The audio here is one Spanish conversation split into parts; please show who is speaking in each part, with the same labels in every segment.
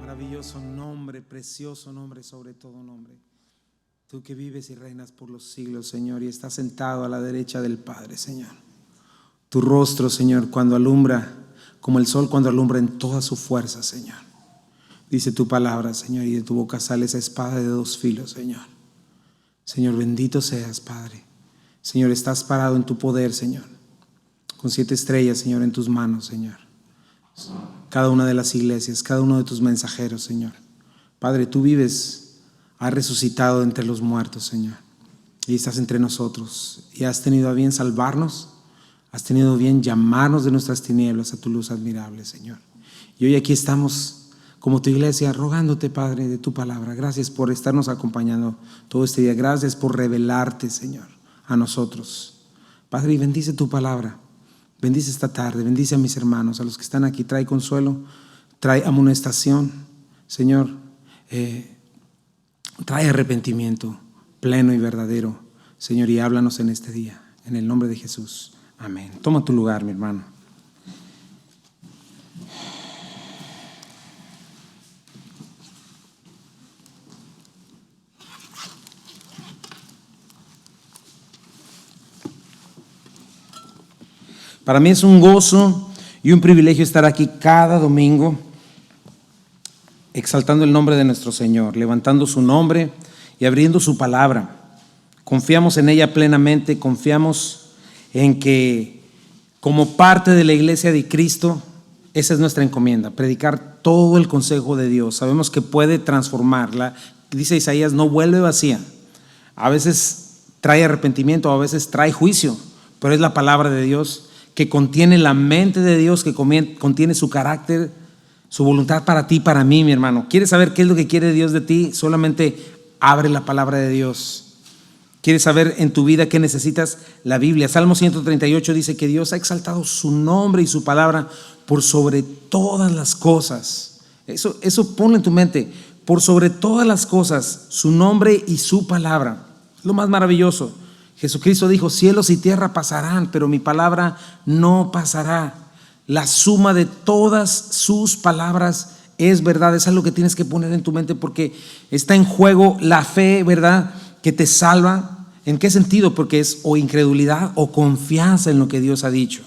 Speaker 1: Maravilloso nombre, precioso nombre, sobre todo nombre. Tú que vives y reinas por los siglos, Señor, y estás sentado a la derecha del Padre, Señor. Tu rostro, Señor, cuando alumbra, como el sol cuando alumbra en toda su fuerza, Señor. Dice tu palabra, Señor, y de tu boca sale esa espada de dos filos, Señor. Señor, bendito seas, Padre. Señor, estás parado en tu poder, Señor, con 7 estrellas, Señor, en tus manos, Señor. Cada una de las iglesias, cada uno de tus mensajeros, Señor. Padre, tú vives, has resucitado entre los muertos, Señor, y estás entre nosotros, y has tenido a bien salvarnos, has tenido a bien llamarnos de nuestras tinieblas a tu luz admirable, Señor. Y hoy aquí estamos como tu iglesia rogándote, Padre, de tu palabra. Gracias por estarnos acompañando todo este día. Gracias por revelarte, Señor, a nosotros. Padre, y bendice tu palabra. Bendice esta tarde, bendice a mis hermanos, a los que están aquí. Trae consuelo, trae amonestación, Señor. Trae arrepentimiento pleno y verdadero, Señor, y háblanos en este día. En el nombre de Jesús. Amén. Toma tu lugar, mi hermano. Para mí es un gozo y un privilegio estar aquí cada domingo exaltando el nombre de nuestro Señor, levantando su nombre y abriendo su palabra. Confiamos en ella plenamente, confiamos en que como parte de la iglesia de Cristo, esa es nuestra encomienda, predicar todo el consejo de Dios. Sabemos que puede transformarla. Dice Isaías, no vuelve vacía. A veces trae arrepentimiento, a veces trae juicio, pero es la palabra de Dios que contiene la mente de Dios, que contiene su carácter, su voluntad para ti, para mí, mi hermano. ¿Quieres saber qué es lo que quiere Dios de ti? Solamente abre la palabra de Dios. ¿Quieres saber en tu vida qué necesitas? La Biblia. Salmo 138 dice que Dios ha exaltado su nombre y su palabra por sobre todas las cosas. Eso ponlo en tu mente. Por sobre todas las cosas, su nombre y su palabra. Lo más maravilloso. Jesucristo dijo, cielos y tierra pasarán, pero mi palabra no pasará. La suma de todas sus palabras es verdad. Es algo que tienes que poner en tu mente porque está en juego la fe, ¿verdad?, que te salva. ¿En qué sentido? Porque es o incredulidad o confianza en lo que Dios ha dicho.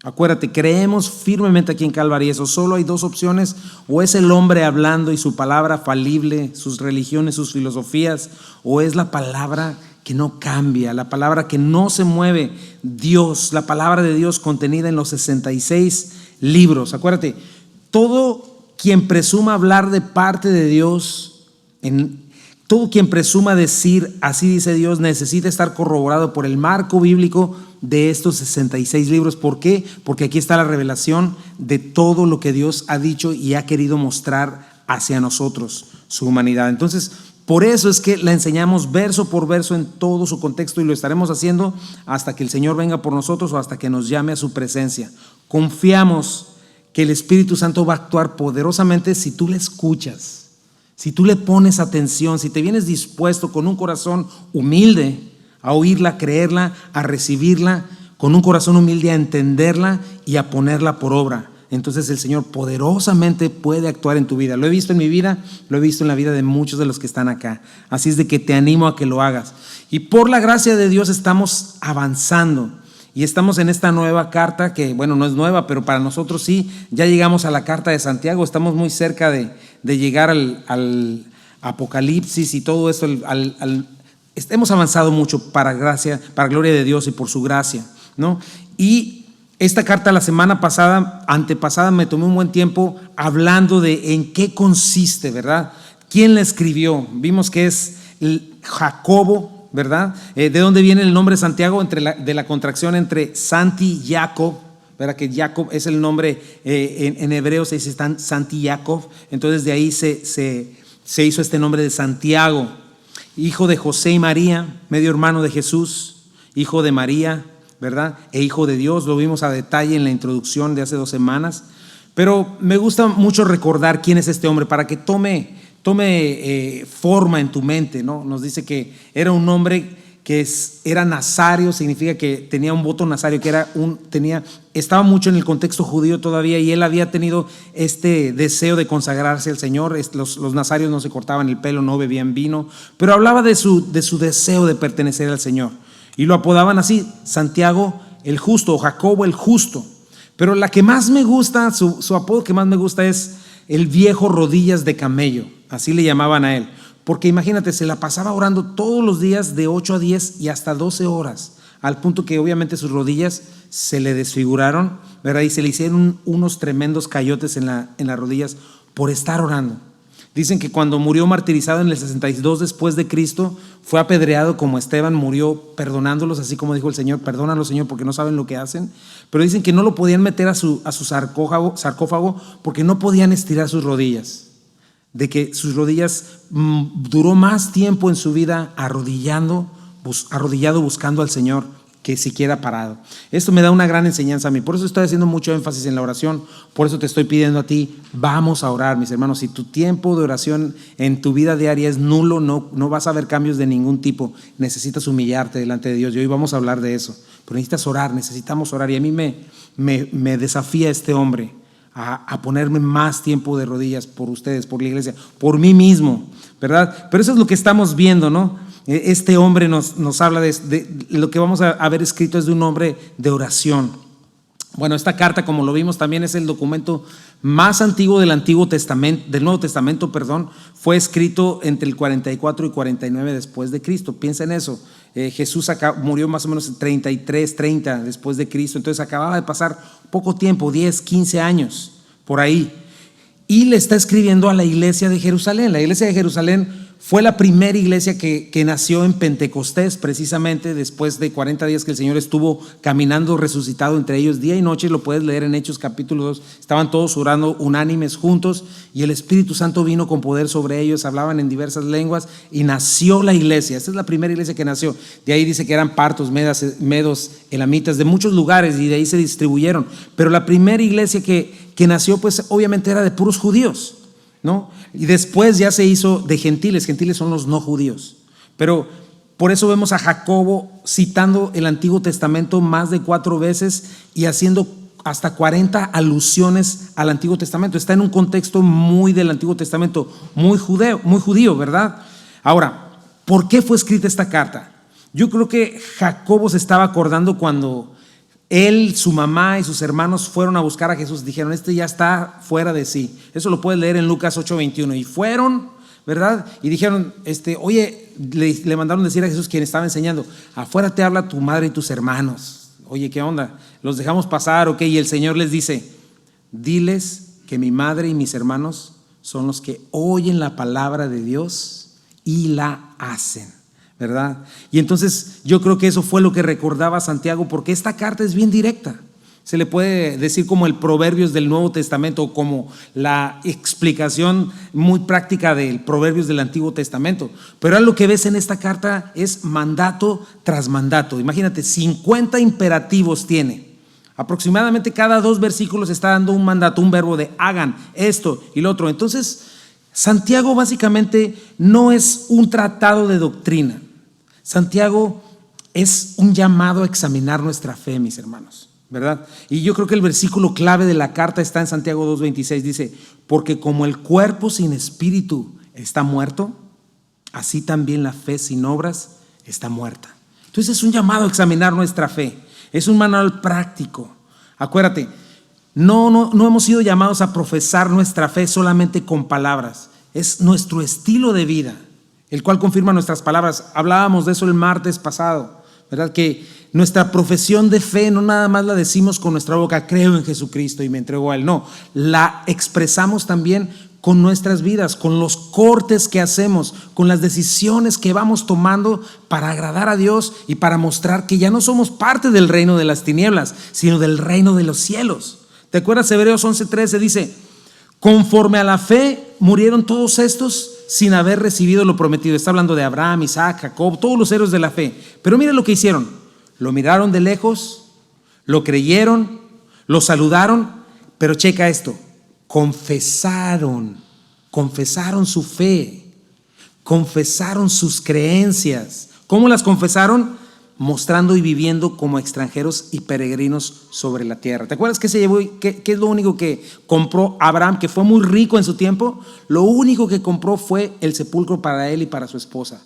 Speaker 1: Acuérdate, creemos firmemente aquí en Calvary eso. Solo hay dos opciones: o es el hombre hablando y su palabra falible, sus religiones, sus filosofías, o es la palabra que no cambia, la palabra que no se mueve, Dios, la palabra de Dios contenida en los 66 libros. Acuérdate, todo quien presuma hablar de parte de Dios, todo quien presuma decir así dice Dios, necesita estar corroborado por el marco bíblico de estos 66 libros. ¿Por qué? Porque aquí está la revelación de todo lo que Dios ha dicho y ha querido mostrar hacia nosotros, su humanidad. Entonces, por eso es que la enseñamos verso por verso en todo su contexto, y lo estaremos haciendo hasta que el Señor venga por nosotros o hasta que nos llame a su presencia. Confiamos que el Espíritu Santo va a actuar poderosamente si tú le escuchas, si tú le pones atención, si te vienes dispuesto con un corazón humilde a oírla, a creerla, a recibirla, con un corazón humilde a entenderla y a ponerla por obra. Entonces el Señor poderosamente puede actuar en tu vida. Lo he visto en mi vida, lo he visto en la vida de muchos de los que están acá. Así es de que te animo a que lo hagas. Y por la gracia de Dios estamos avanzando. Y estamos en esta nueva carta que, bueno, no es nueva, pero para nosotros sí. Ya llegamos a la carta de Santiago. Estamos muy cerca de llegar al Apocalipsis y todo esto. Hemos avanzado mucho para gloria de Dios y por su gracia, ¿no? Y esta carta la semana pasada, antepasada, me tomé un buen tiempo hablando de en qué consiste, ¿verdad? ¿Quién la escribió? Vimos que es Jacobo, ¿verdad? ¿De dónde viene el nombre Santiago? De la contracción entre Santi y Jacob, ¿verdad? Que Jacob es el nombre, en hebreo se dice Santi Jacob. Entonces de ahí se hizo este nombre de Santiago, hijo de José y María, medio hermano de Jesús, hijo de María, ¿verdad? E hijo de Dios. Lo vimos a detalle en la introducción de hace 2 semanas, pero me gusta mucho recordar quién es este hombre para que tome forma en tu mente, ¿no? Nos dice que era un hombre era nazario, significa que tenía un voto nazario, estaba mucho en el contexto judío todavía, y él había tenido este deseo de consagrarse al Señor. Los nazarios no se cortaban el pelo, no bebían vino, pero hablaba de su deseo de pertenecer al Señor, y lo apodaban así, Santiago el justo, o Jacobo el justo. Pero la que más me gusta, su apodo que más me gusta, es el viejo rodillas de camello, así le llamaban a él. Porque imagínate, se la pasaba orando todos los días de 8 a 10 y hasta 12 horas, al punto que obviamente sus rodillas se le desfiguraron, ¿verdad? Y se le hicieron unos tremendos cayotes en las rodillas por estar orando. Dicen que cuando murió martirizado en el 62 después de Cristo, fue apedreado como Esteban, murió perdonándolos, así como dijo el Señor: perdónalos, Señor, porque no saben lo que hacen. Pero dicen que no lo podían meter a su sarcófago porque no podían estirar sus rodillas. De que sus rodillas duró más tiempo en su vida arrodillado buscando al Señor que siquiera parado. Esto me da una gran enseñanza a mí, por eso estoy haciendo mucho énfasis en la oración. Por eso te estoy pidiendo a ti, vamos a orar, mis hermanos. Si tu tiempo de oración en tu vida diaria es nulo, no vas a ver cambios de ningún tipo. Necesitas humillarte delante de Dios, y hoy vamos a hablar de eso. Pero necesitas orar, necesitamos orar, y a mí me desafía este hombre a ponerme más tiempo de rodillas por ustedes, por la iglesia, por mí mismo, ¿verdad? Pero eso es lo que estamos viendo, ¿no? Este hombre nos habla de lo que vamos a ver escrito, es de un hombre de oración. Bueno, esta carta, como lo vimos, también es el documento más antiguo del Nuevo Testamento, fue escrito entre el 44 y 49 después de Cristo. Piensa en eso. Jesús murió más o menos en 33, 30 después de Cristo. Entonces acababa de pasar poco tiempo, 10, 15 años por ahí. Y le está escribiendo a la iglesia de Jerusalén. La iglesia de Jerusalén fue la primera iglesia que nació en Pentecostés, precisamente después de 40 días que el Señor estuvo caminando resucitado entre ellos día y noche. Lo puedes leer en Hechos capítulo 2. Estaban todos orando unánimes juntos, y el Espíritu Santo vino con poder sobre ellos, hablaban en diversas lenguas, y nació la iglesia. Esta es la primera iglesia que nació. De ahí dice que eran partos, medos, elamitas, de muchos lugares, y de ahí se distribuyeron. Pero la primera iglesia que nació, pues obviamente era de puros judíos, ¿no? Y después ya se hizo de gentiles. Gentiles son los no judíos. Pero por eso vemos a Jacobo citando el Antiguo Testamento más de 4 veces y haciendo hasta 40 alusiones al Antiguo Testamento. Está en un contexto muy del Antiguo Testamento, muy judío, ¿verdad? Ahora, ¿por qué fue escrita esta carta? Yo creo que Jacobo se estaba acordando cuando él, su mamá y sus hermanos fueron a buscar a Jesús. Dijeron: este ya está fuera de sí. Eso lo puedes leer en Lucas 8:21. Y fueron, ¿verdad? Y dijeron, oye, le mandaron decir a Jesús, quien estaba enseñando: afuera te habla tu madre y tus hermanos. Oye, ¿qué onda? ¿Los dejamos pasar? Ok. Y el Señor les dice: diles que mi madre y mis hermanos son los que oyen la palabra de Dios y la hacen, ¿verdad? Y entonces yo creo que eso fue lo que recordaba Santiago, porque esta carta es bien directa. Se le puede decir como el Proverbios del Nuevo Testamento, o como la explicación muy práctica del Proverbios del Antiguo Testamento. Pero lo que ves en esta carta es mandato tras mandato. Imagínate, 50 imperativos tiene. Aproximadamente cada 2 versículos está dando un mandato, un verbo de hagan esto y lo otro. Entonces, Santiago básicamente no es un tratado de doctrina. Santiago es un llamado a examinar nuestra fe, mis hermanos, ¿verdad? Y yo creo que el versículo clave de la carta está en Santiago 2:26. Dice: porque como el cuerpo sin espíritu está muerto, así también la fe sin obras está muerta. Entonces es un llamado a examinar nuestra fe. Es un manual práctico. Acuérdate, no hemos sido llamados a profesar nuestra fe solamente con palabras. Es nuestro estilo de vida el cual confirma nuestras palabras. Hablábamos de eso el martes pasado, ¿verdad? Que nuestra profesión de fe no nada más la decimos con nuestra boca: creo en Jesucristo y me entrego a Él. No, la expresamos también con nuestras vidas, con los cortes que hacemos, con las decisiones que vamos tomando para agradar a Dios y para mostrar que ya no somos parte del reino de las tinieblas, sino del reino de los cielos. ¿Te acuerdas? Hebreos 11:13 dice: conforme a la fe murieron todos estos sin haber recibido lo prometido. Está hablando de Abraham, Isaac, Jacob, todos los héroes de la fe. Pero mira lo que hicieron: lo miraron de lejos, lo creyeron, lo saludaron, pero checa esto: confesaron su fe, confesaron sus creencias, ¿Cómo las confesaron? Mostrando y viviendo como extranjeros y peregrinos sobre la tierra. ¿Te acuerdas qué se llevó? ¿Qué es lo único que compró Abraham, que fue muy rico en su tiempo? Lo único que compró fue el sepulcro para él y para su esposa.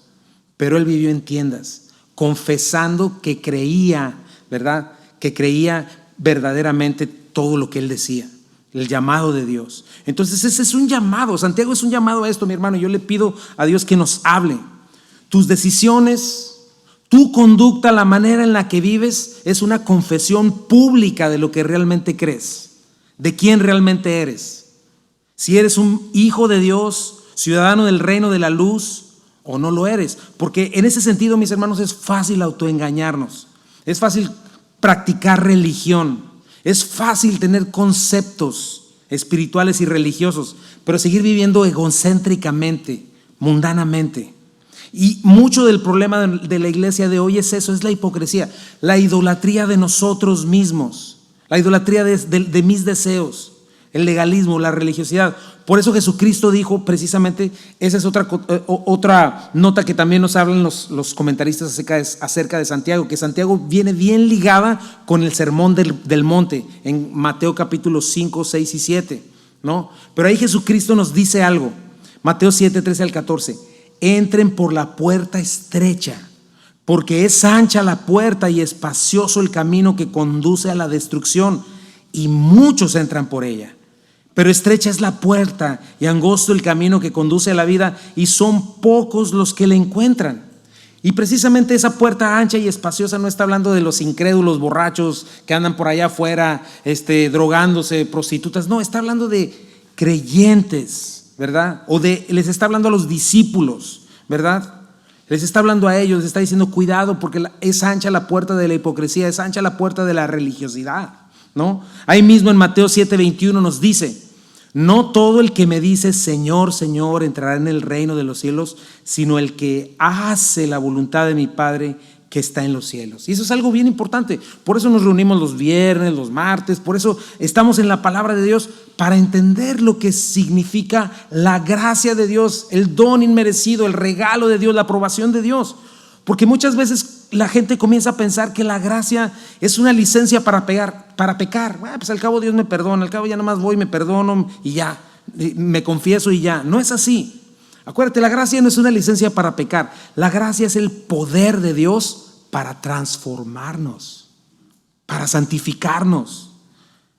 Speaker 1: Pero él vivió en tiendas, confesando que creía, ¿verdad? Que creía verdaderamente todo lo que él decía, el llamado de Dios. Entonces ese es un llamado. Santiago es un llamado a esto, mi hermano. Yo le pido a Dios que nos hable. Tus decisiones, tu conducta, la manera en la que vives es una confesión pública de lo que realmente crees, de quién realmente eres. Si eres un hijo de Dios, ciudadano del reino de la luz, o no lo eres. Porque en ese sentido, mis hermanos, es fácil autoengañarnos. Es fácil practicar religión. Es fácil tener conceptos espirituales y religiosos, pero seguir viviendo egocéntricamente, mundanamente. Y mucho del problema de la iglesia de hoy es eso, es la hipocresía, la idolatría de nosotros mismos, la idolatría de mis deseos, el legalismo, la religiosidad. Por eso Jesucristo dijo precisamente, esa es otra nota que también nos hablan los comentaristas acerca de Santiago, que Santiago viene bien ligada con el sermón del monte, en Mateo capítulo 5, 6 y 7, ¿no? Pero ahí Jesucristo nos dice algo, Mateo 7, 13 al 14, entren por la puerta estrecha, porque es ancha la puerta y espacioso el camino que conduce a la destrucción, y muchos entran por ella. Pero estrecha es la puerta y angosto el camino que conduce a la vida, y son pocos los que la encuentran. Y precisamente esa puerta ancha y espaciosa no está hablando de los incrédulos borrachos que andan por allá afuera drogándose, prostitutas. No, está hablando de creyentes, ¿verdad? Les está hablando a los discípulos, ¿verdad? Les está hablando a ellos, les está diciendo cuidado, porque es ancha la puerta de la hipocresía, es ancha la puerta de la religiosidad, ¿no? Ahí mismo en Mateo 7:21 nos dice: no todo el que me dice Señor, Señor entrará en el reino de los cielos, sino el que hace la voluntad de mi Padre que está en los cielos. Y eso es algo bien importante. Por eso nos reunimos los viernes, los martes, por eso estamos en la palabra de Dios, para entender lo que significa la gracia de Dios, el don inmerecido, el regalo de Dios, la aprobación de Dios. Porque muchas veces la gente comienza a pensar que la gracia es una licencia para pecar. Pues al cabo Dios me perdona, al cabo ya nada más voy, me perdono y ya, me confieso y ya. No es así. Acuérdate, la gracia no es una licencia para pecar. La gracia es el poder de Dios para transformarnos, para santificarnos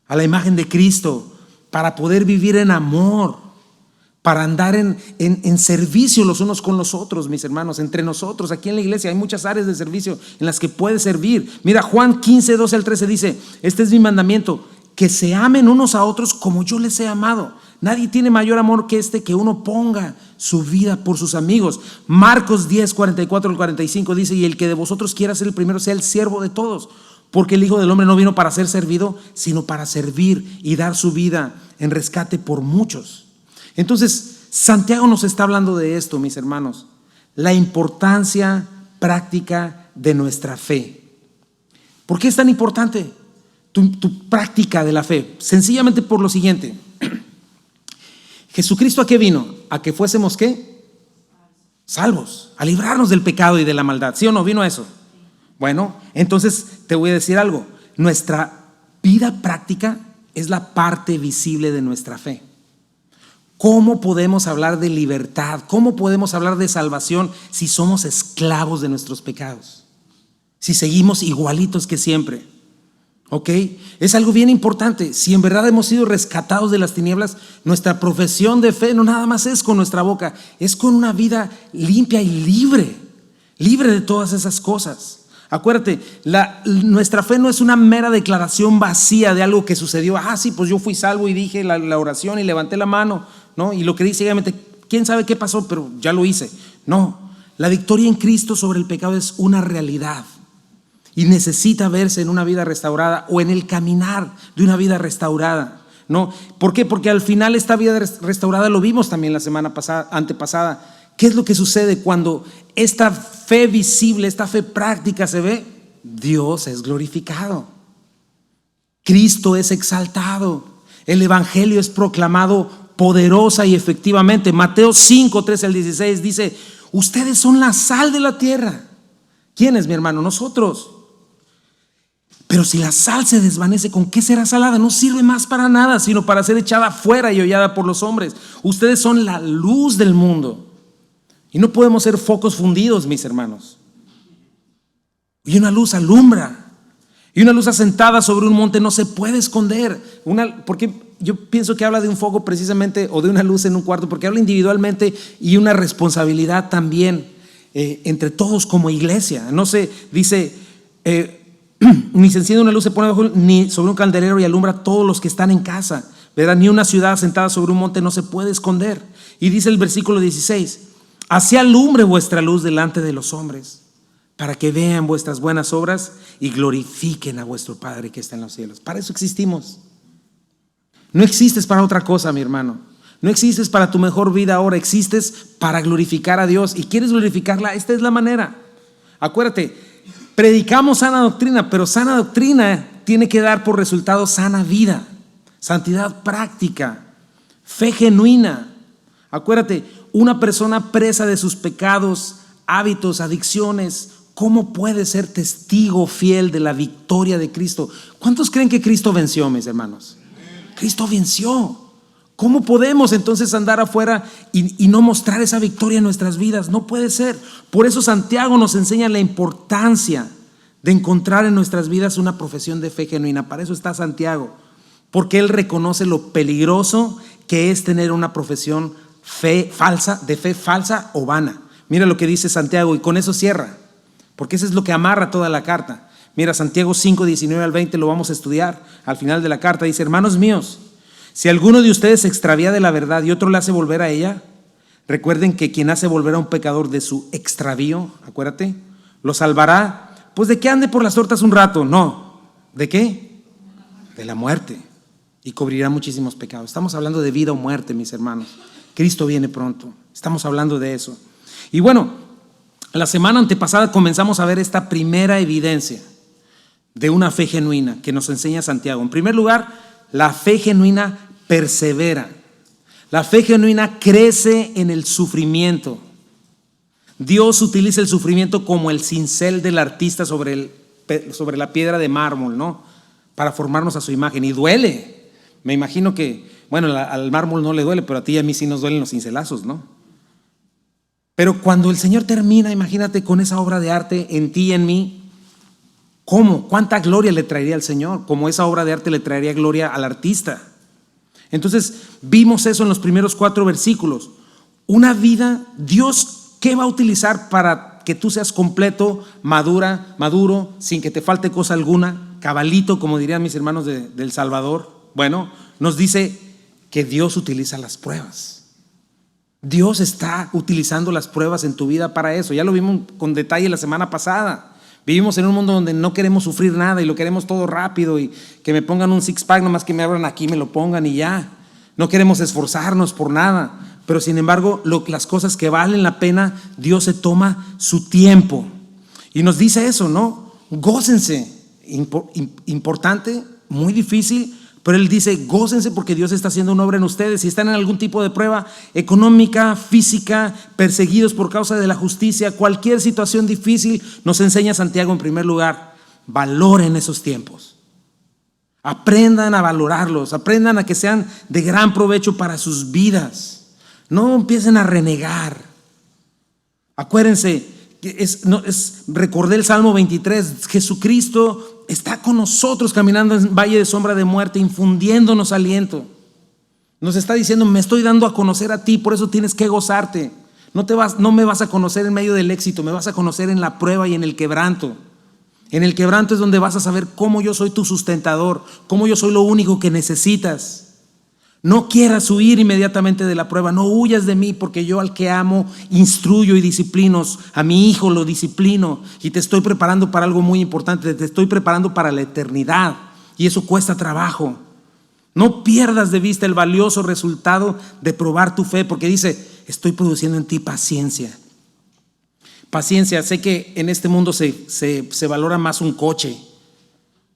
Speaker 1: a la imagen de Cristo, para poder vivir en amor, para andar en servicio los unos con los otros, mis hermanos, entre nosotros. Aquí en la iglesia hay muchas áreas de servicio en las que puedes servir. Mira, Juan 15, 12 al 13 dice: este es mi mandamiento, que se amen unos a otros como yo les he amado. Nadie tiene mayor amor que que uno ponga su vida por sus amigos. Marcos 10, 44 al 45 dice: y el que de vosotros quiera ser el primero sea el siervo de todos, porque el Hijo del Hombre no vino para ser servido, sino para servir y dar su vida en rescate por muchos. Entonces, Santiago nos está hablando de esto, mis hermanos, la importancia práctica de nuestra fe. ¿Por qué es tan importante tu práctica de la fe? Sencillamente por lo siguiente: Jesucristo, ¿a qué vino? ¿A que fuésemos qué? Salvos, a librarnos del pecado y de la maldad. ¿Sí o no? ¿Vino a eso? Bueno, entonces te voy a decir algo. Nuestra vida práctica es la parte visible de nuestra fe. ¿Cómo podemos hablar de libertad? ¿Cómo podemos hablar de salvación si somos esclavos de nuestros pecados? Si seguimos igualitos que siempre. ¿Ok? Es algo bien importante. Si en verdad hemos sido rescatados de las tinieblas, nuestra profesión de fe no nada más es con nuestra boca, es con una vida limpia y libre de todas esas cosas. Acuérdate, nuestra fe no es una mera declaración vacía de algo que sucedió. Sí, pues yo fui salvo y dije la oración y levanté la mano, ¿no? Y lo creí ciegamente. ¿Quién sabe qué pasó? Pero ya lo hice. No, la victoria en Cristo sobre el pecado es una realidad y necesita verse en una vida restaurada o en el caminar de una vida restaurada, ¿no? ¿Por qué? Porque al final esta vida restaurada lo vimos también la semana antepasada. ¿Qué es lo que sucede cuando esta fe visible, esta fe práctica se ve? Dios es glorificado, Cristo es exaltado, el evangelio es proclamado poderosa y efectivamente. Mateo 5, 13 al 16 dice: ustedes son la sal de la tierra, ¿Quién es, mi hermano? Nosotros. Pero si la sal se desvanece, ¿con qué será salada? No sirve más para nada, sino para ser echada fuera y hollada por los hombres. Ustedes son la luz del mundo. Y no podemos ser focos fundidos, mis hermanos. Y una luz alumbra. Y una luz asentada sobre un monte no se puede esconder. Porque yo pienso que habla de un foco precisamente, o de una luz en un cuarto, porque habla individualmente y una responsabilidad también entre todos como iglesia. No se dice, ni se enciende una luz, se pone bajo, ni sobre un candelero y alumbra a todos los que están en casa. ¿Verdad? Ni una ciudad asentada sobre un monte no se puede esconder. Y dice el versículo 16, así alumbre vuestra luz delante de los hombres, para que vean vuestras buenas obras y glorifiquen a vuestro Padre que está en los cielos. Para eso existimos. No existes para otra cosa, mi hermano. No existes para tu mejor vida ahora, existes para glorificar a Dios. ¿Y quieres glorificarla? Esta es la manera. Acuérdate, predicamos sana doctrina, pero sana doctrina tiene que dar por resultado sana vida, santidad práctica, fe genuina. Acuérdate, una persona presa de sus pecados, hábitos, adicciones, ¿cómo puede ser testigo fiel de la victoria de Cristo? ¿Cuántos creen que Cristo venció, mis hermanos? Cristo venció. ¿Cómo podemos entonces andar afuera y no mostrar esa victoria en nuestras vidas? No puede ser. Por eso Santiago nos enseña la importancia de encontrar en nuestras vidas una profesión de fe genuina. Para eso está Santiago, porque él reconoce lo peligroso que es tener una profesión de fe falsa o vana. Mira lo que dice Santiago, y con eso cierra, porque eso es lo que amarra toda la carta. Mira, Santiago 5, 19 al 20 lo vamos a estudiar. Al final de la carta dice: hermanos míos, si alguno de ustedes se extravía de la verdad y otro le hace volver a ella, recuerden que quien hace volver a un pecador de su extravío, acuérdate, lo salvará, pues de que ande por las tortas un rato. No, ¿de qué? De la muerte, y cubrirá muchísimos pecados. Estamos hablando de vida o muerte, mis hermanos. Cristo viene pronto, estamos hablando de eso. Y bueno, la semana antepasada comenzamos a ver esta primera evidencia de una fe genuina que nos enseña Santiago. En primer lugar, la fe genuina persevera. La fe genuina crece en el sufrimiento. Dios utiliza el sufrimiento como el cincel del artista sobre la piedra de mármol, ¿no? Para formarnos a su imagen. Y duele. Me imagino que, bueno, al mármol no le duele, pero a ti y a mí sí nos duelen los cincelazos, ¿no? Pero cuando el Señor termina, imagínate, con esa obra de arte en ti y en mí, ¿cómo? ¿Cuánta gloria le traería al Señor? Como esa obra de arte le traería gloria al artista. Entonces vimos eso en los primeros 4 versículos. Una vida, Dios, ¿qué va a utilizar para que tú seas completo, maduro, sin que te falte cosa alguna? Cabalito, como dirían mis hermanos del Salvador. Bueno, nos dice que Dios utiliza las pruebas. Dios está utilizando las pruebas en tu vida para eso. Ya lo vimos con detalle la semana pasada. Vivimos en un mundo donde no queremos sufrir nada y lo queremos todo rápido, y que me pongan un six pack, nomás que me abran aquí, me lo pongan y ya. No queremos esforzarnos por nada, pero sin embargo las cosas que valen la pena, Dios se toma su tiempo y nos dice eso, ¿no? Gócense. Importante, muy difícil, pero Él dice: gócense porque Dios está haciendo una obra en ustedes. Si están en algún tipo de prueba económica, física, perseguidos por causa de la justicia, cualquier situación difícil, nos enseña Santiago en primer lugar: valoren esos tiempos. Aprendan a valorarlos, aprendan a que sean de gran provecho para sus vidas. No empiecen a renegar. Acuérdense, recordé el Salmo 23, Jesucristo está con nosotros caminando en valle de sombra de muerte, infundiéndonos aliento. Nos está diciendo: me estoy dando a conocer a ti, por eso tienes que gozarte. No me vas a conocer en medio del éxito, me vas a conocer en la prueba y en el quebranto. En el quebranto es donde vas a saber cómo yo soy tu sustentador, cómo yo soy lo único que necesitas. No quieras huir inmediatamente de la prueba, no huyas de mí, porque yo al que amo instruyo y disciplino, a mi hijo lo disciplino, y te estoy preparando para algo muy importante, te estoy preparando para la eternidad, y eso cuesta trabajo. No pierdas de vista el valioso resultado de probar tu fe, porque dice: estoy produciendo en ti paciencia. Paciencia. Sé que en este mundo se valora más un coche,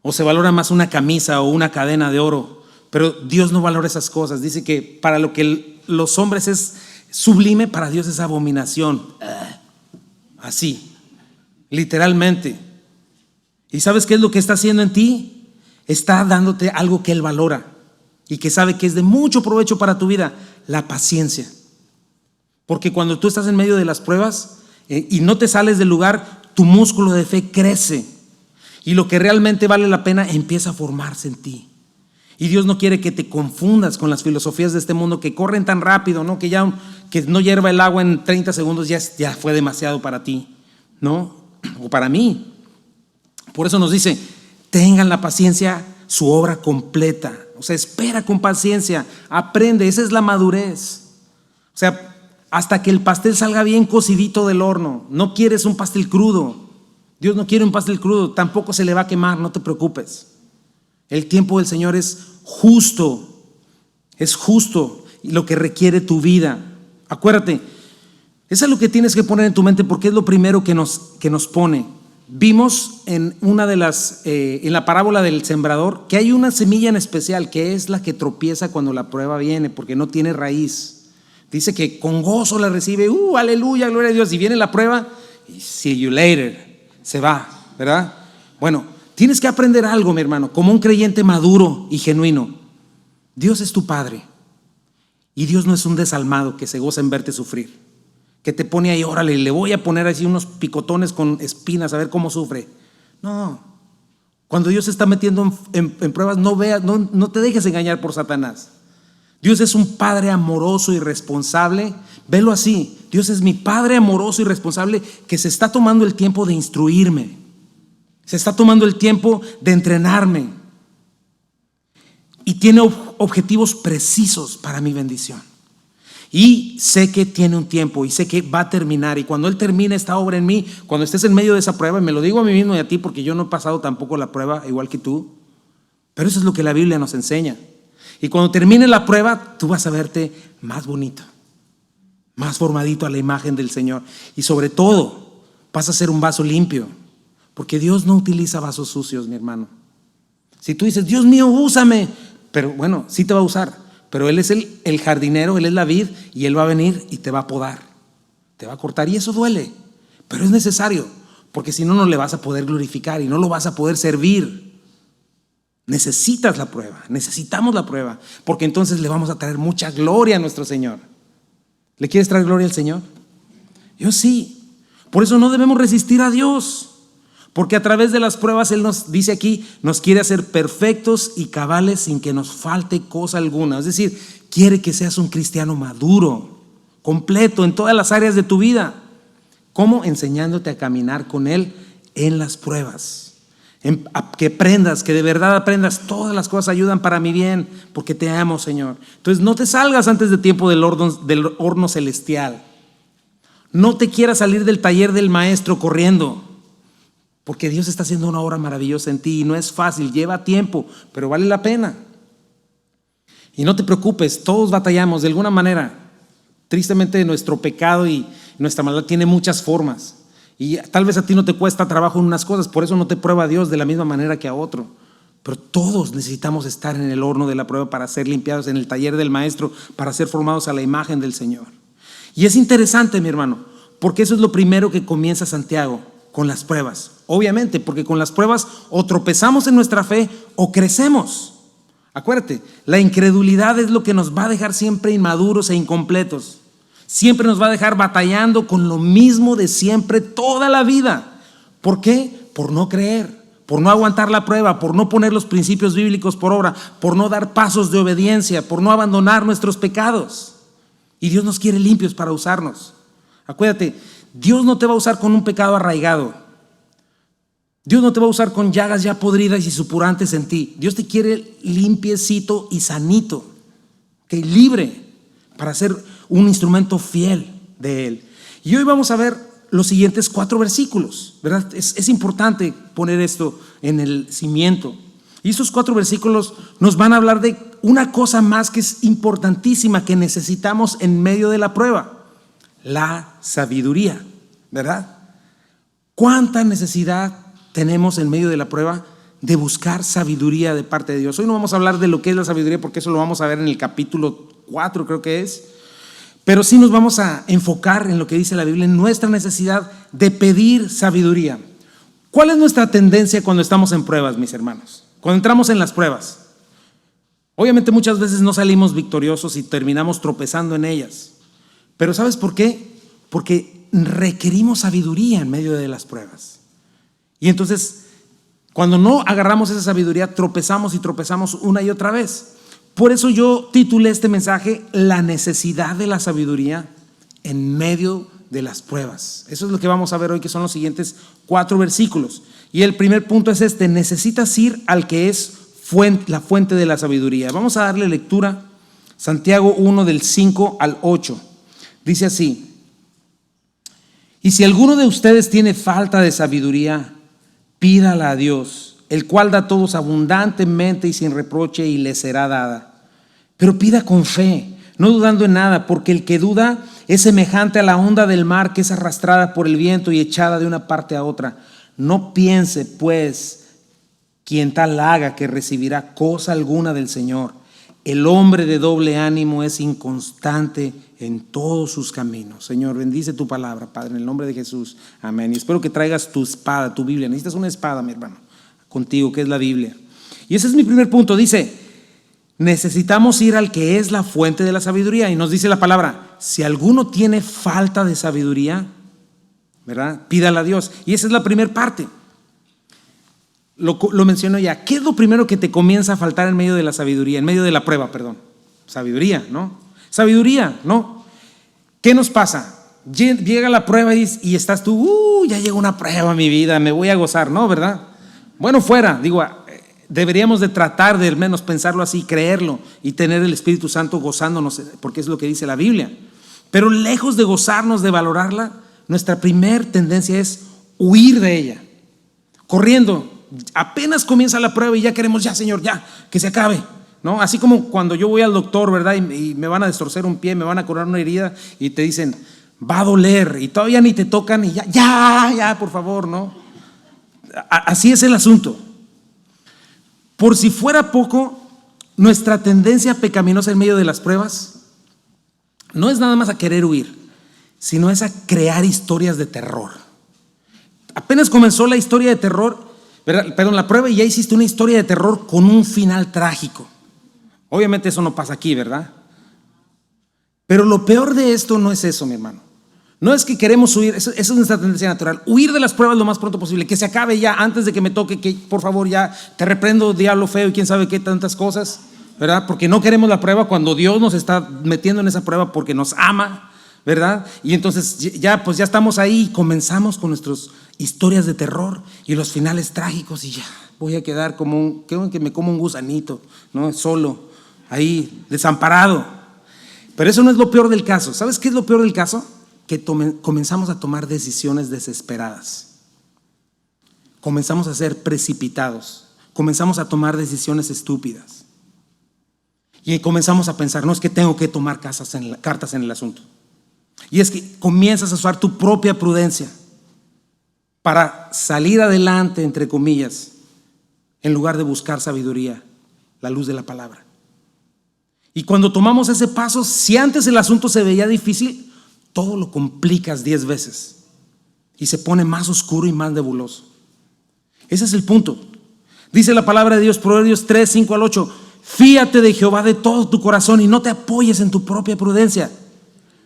Speaker 1: o se valora más una camisa o una cadena de oro, pero Dios no valora esas cosas. Dice que para lo que los hombres es sublime, para Dios es abominación. Así. literalmente. ¿Y sabes qué es lo que está haciendo en ti? Está dándote algo que Él valora y que sabe que es de mucho provecho para tu vida: la paciencia. Porque cuando tú estás en medio de las pruebas y no te sales del lugar, tu músculo de fe crece y lo que realmente vale la pena empieza a formarse en ti. Y Dios no quiere que te confundas con las filosofías de este mundo que corren tan rápido, ¿no? Que no hierva el agua en 30 segundos ya fue demasiado para ti, ¿no? O para mí. Por eso nos dice: tengan la paciencia, su obra completa. O sea, espera con paciencia, aprende, esa es la madurez. O sea, hasta que el pastel salga bien cocidito del horno. No quieres un pastel crudo. Dios no quiere un pastel crudo, tampoco se le va a quemar, no te preocupes. El tiempo del Señor es justo y lo que requiere tu vida. Acuérdate, eso es lo que tienes que poner en tu mente, porque es lo primero que nos pone. Vimos en una de en la parábola del sembrador, que hay una semilla en especial que es la que tropieza cuando la prueba viene, porque no tiene raíz. Dice que con gozo la recibe, aleluya, gloria a Dios, y viene la prueba, y see you later, se va, ¿verdad? Bueno, tienes que aprender algo, mi hermano, como un creyente maduro y genuino. Dios es tu Padre, y Dios no es un desalmado que se goza en verte sufrir, que te pone ahí, órale, le voy a poner así unos picotones con espinas a ver cómo sufre. No, cuando Dios se está metiendo en pruebas, no te dejes engañar por Satanás. Dios es un Padre amoroso y responsable. Velo así: Dios es mi Padre amoroso y responsable que se está tomando el tiempo de instruirme, se está tomando el tiempo de entrenarme y tiene objetivos precisos para mi bendición. Y sé que tiene un tiempo y sé que va a terminar, y cuando Él termine esta obra en mí, cuando estés en medio de esa prueba, y me lo digo a mí mismo y a ti porque yo no he pasado tampoco la prueba igual que tú, pero eso es lo que la Biblia nos enseña. Y cuando termine la prueba, tú vas a verte más bonito, más formadito a la imagen del Señor, y sobre todo vas a ser un vaso limpio, porque Dios no utiliza vasos sucios, mi hermano. Si tú dices: Dios mío, úsame, pero bueno, sí te va a usar, pero Él es el jardinero, Él es la vid, y Él va a venir y te va a podar, te va a cortar, y eso duele, pero es necesario, porque si no, no le vas a poder glorificar y no lo vas a poder servir. Necesitas la prueba, necesitamos la prueba, porque entonces le vamos a traer mucha gloria a nuestro Señor. ¿Le quieres traer gloria al Señor? Yo sí. Por eso no debemos resistir a Dios, porque a través de las pruebas Él nos dice aquí, nos quiere hacer perfectos y cabales sin que nos falte cosa alguna. Es decir, quiere que seas un cristiano maduro, completo en todas las áreas de tu vida. ¿Cómo? Enseñándote a caminar con Él en las pruebas. Que aprendas, que de verdad aprendas: todas las cosas ayudan para mi bien, porque te amo, Señor. Entonces no te salgas antes de tiempo del horno celestial. No te quieras salir del taller del maestro corriendo, porque Dios está haciendo una obra maravillosa en ti y no es fácil, lleva tiempo, pero vale la pena. Y no te preocupes, todos batallamos de alguna manera. Tristemente nuestro pecado y nuestra maldad tiene muchas formas. Y tal vez a ti no te cuesta trabajo en unas cosas, por eso no te prueba Dios de la misma manera que a otro. Pero todos necesitamos estar en el horno de la prueba para ser limpiados, en el taller del maestro, para ser formados a la imagen del Señor. Y es interesante, mi hermano, porque eso es lo primero que comienza Santiago, con las pruebas. Obviamente, porque con las pruebas o tropezamos en nuestra fe o crecemos. Acuérdate, la incredulidad es lo que nos va a dejar siempre inmaduros e incompletos. Siempre nos va a dejar batallando con lo mismo de siempre toda la vida. ¿Por qué? Por no creer, por no aguantar la prueba, por no poner los principios bíblicos por obra, por no dar pasos de obediencia, por no abandonar nuestros pecados. Y Dios nos quiere limpios para usarnos. Acuérdate, Dios no te va a usar con un pecado arraigado. Dios no te va a usar con llagas ya podridas y supurantes en ti. Dios te quiere limpiecito y sanito, libre, para ser un instrumento fiel de Él. Y hoy vamos a ver los siguientes 4 versículos, ¿verdad? Es importante poner esto en el cimiento. Y esos 4 versículos nos van a hablar de una cosa más que es importantísima, que necesitamos en medio de la prueba: la sabiduría, ¿verdad? ¿Cuánta necesidad tenemos en medio de la prueba de buscar sabiduría de parte de Dios? Hoy no vamos a hablar de lo que es la sabiduría, porque eso lo vamos a ver en el capítulo 4, creo que es. Pero sí nos vamos a enfocar en lo que dice la Biblia, en nuestra necesidad de pedir sabiduría. ¿Cuál es nuestra tendencia cuando estamos en pruebas, mis hermanos? Cuando entramos en las pruebas. Obviamente muchas veces no salimos victoriosos y terminamos tropezando en ellas. Pero ¿sabes por qué? Porque requerimos sabiduría en medio de las pruebas. Y entonces, cuando no agarramos esa sabiduría, tropezamos y tropezamos una y otra vez. Por eso yo titulé este mensaje La necesidad de la sabiduría en medio de las pruebas. Eso es lo que vamos a ver hoy, que son los siguientes 4 versículos. Y el primer punto es este: necesitas ir al que es la fuente de la sabiduría. Vamos a darle lectura. Santiago 1 del 5 al 8. Dice así: y si alguno de ustedes tiene falta de sabiduría, pídala a Dios, el cual da a todos abundantemente y sin reproche, y le será dada. Pero pida con fe, no dudando en nada, porque el que duda es semejante a la onda del mar, que es arrastrada por el viento y echada de una parte a otra. No piense, pues, quien tal haga, que recibirá cosa alguna del Señor. El hombre de doble ánimo es inconstante en todos sus caminos. Señor, bendice tu palabra, Padre, en el nombre de Jesús. Amén. Y espero que traigas tu espada, tu Biblia. Necesitas una espada, mi hermano, contigo, que es la Biblia. Y ese es mi primer punto. Dice, necesitamos ir al que es la fuente de la sabiduría. Y nos dice la palabra, si alguno tiene falta de sabiduría, ¿verdad?, pídala a Dios. Y esa es la primera parte. Lo menciono ya. ¿Qué es lo primero que te comienza a faltar en medio de la sabiduría? En medio de la prueba, perdón. Sabiduría, ¿no? Sabiduría, ¿no? ¿Qué nos pasa? Llega la prueba y estás tú, ya llegó una prueba a mi vida, me voy a gozar, ¿no? ¿Verdad? Bueno, fuera, digo, deberíamos de tratar de al menos pensarlo así, creerlo y tener el Espíritu Santo gozándonos, porque es lo que dice la Biblia. Pero lejos de gozarnos, de valorarla, nuestra primer tendencia es huir de ella, corriendo. Apenas comienza la prueba y ya queremos, ya Señor, ya, que se acabe, ¿no? Así como cuando yo voy al doctor, ¿verdad? Y me van a destorcer un pie, me van a curar una herida y te dicen, va a doler, y todavía ni te tocan y ya, por favor, ¿no? Así es el asunto. Por si fuera poco, nuestra tendencia pecaminosa en medio de las pruebas no es nada más a querer huir, sino es a crear historias de terror. Apenas comenzó la historia de terror, perdón, la prueba, y ya hiciste una historia de terror con un final trágico. Obviamente eso no pasa aquí, ¿verdad? Pero lo peor de esto no es eso, mi hermano. No es que queremos huir, eso es nuestra tendencia natural. Huir de las pruebas lo más pronto posible, que se acabe ya antes de que me toque, que por favor ya te reprendo, diablo feo y quién sabe qué tantas cosas, ¿verdad? Porque no queremos la prueba cuando Dios nos está metiendo en esa prueba porque nos ama, ¿verdad? Y entonces ya pues ya estamos ahí y comenzamos con nuestras historias de terror y los finales trágicos, y ya voy a quedar como que me como un gusanito, ¿no? Solo, ahí, desamparado. Pero eso no es lo peor del caso. ¿Sabes qué es lo peor del caso? Que comenzamos a tomar decisiones desesperadas. Comenzamos a ser precipitados. Comenzamos a tomar decisiones estúpidas. Y comenzamos a pensar, no es que tengo que tomar cartas en el asunto. Y es que comienzas a usar tu propia prudencia para salir adelante, entre comillas, en lugar de buscar sabiduría, la luz de la palabra. Y cuando tomamos ese paso, si antes el asunto se veía difícil, todo lo complicas 10 veces y se pone más oscuro y más nebuloso. Ese es el punto. Dice la palabra de Dios, Proverbios 3, 5 al 8, fíate de Jehová de todo tu corazón y no te apoyes en tu propia prudencia.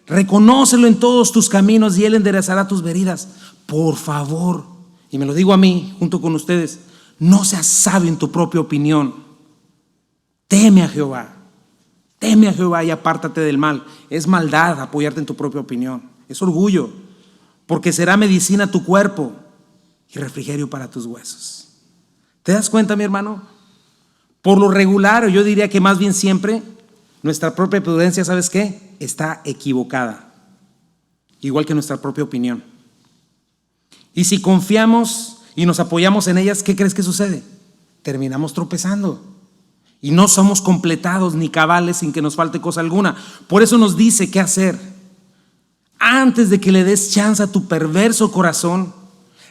Speaker 1: Reconócelo en todos tus caminos y Él enderezará tus veredas. Por favor, y me lo digo a mí junto con ustedes, no seas sabio en tu propia opinión. Teme a Jehová y apártate del mal. Es maldad apoyarte en tu propia opinión, es orgullo, porque será medicina a tu cuerpo y refrigerio para tus huesos. ¿Te das cuenta, mi hermano? Por lo regular, o yo diría que más bien siempre, nuestra propia prudencia, ¿sabes qué? Está equivocada, igual que nuestra propia opinión. Y si confiamos y nos apoyamos en ellas, ¿qué crees que sucede? Terminamos tropezando y no somos completados ni cabales sin que nos falte cosa alguna. Por eso nos dice qué hacer. Antes de que le des chance a tu perverso corazón,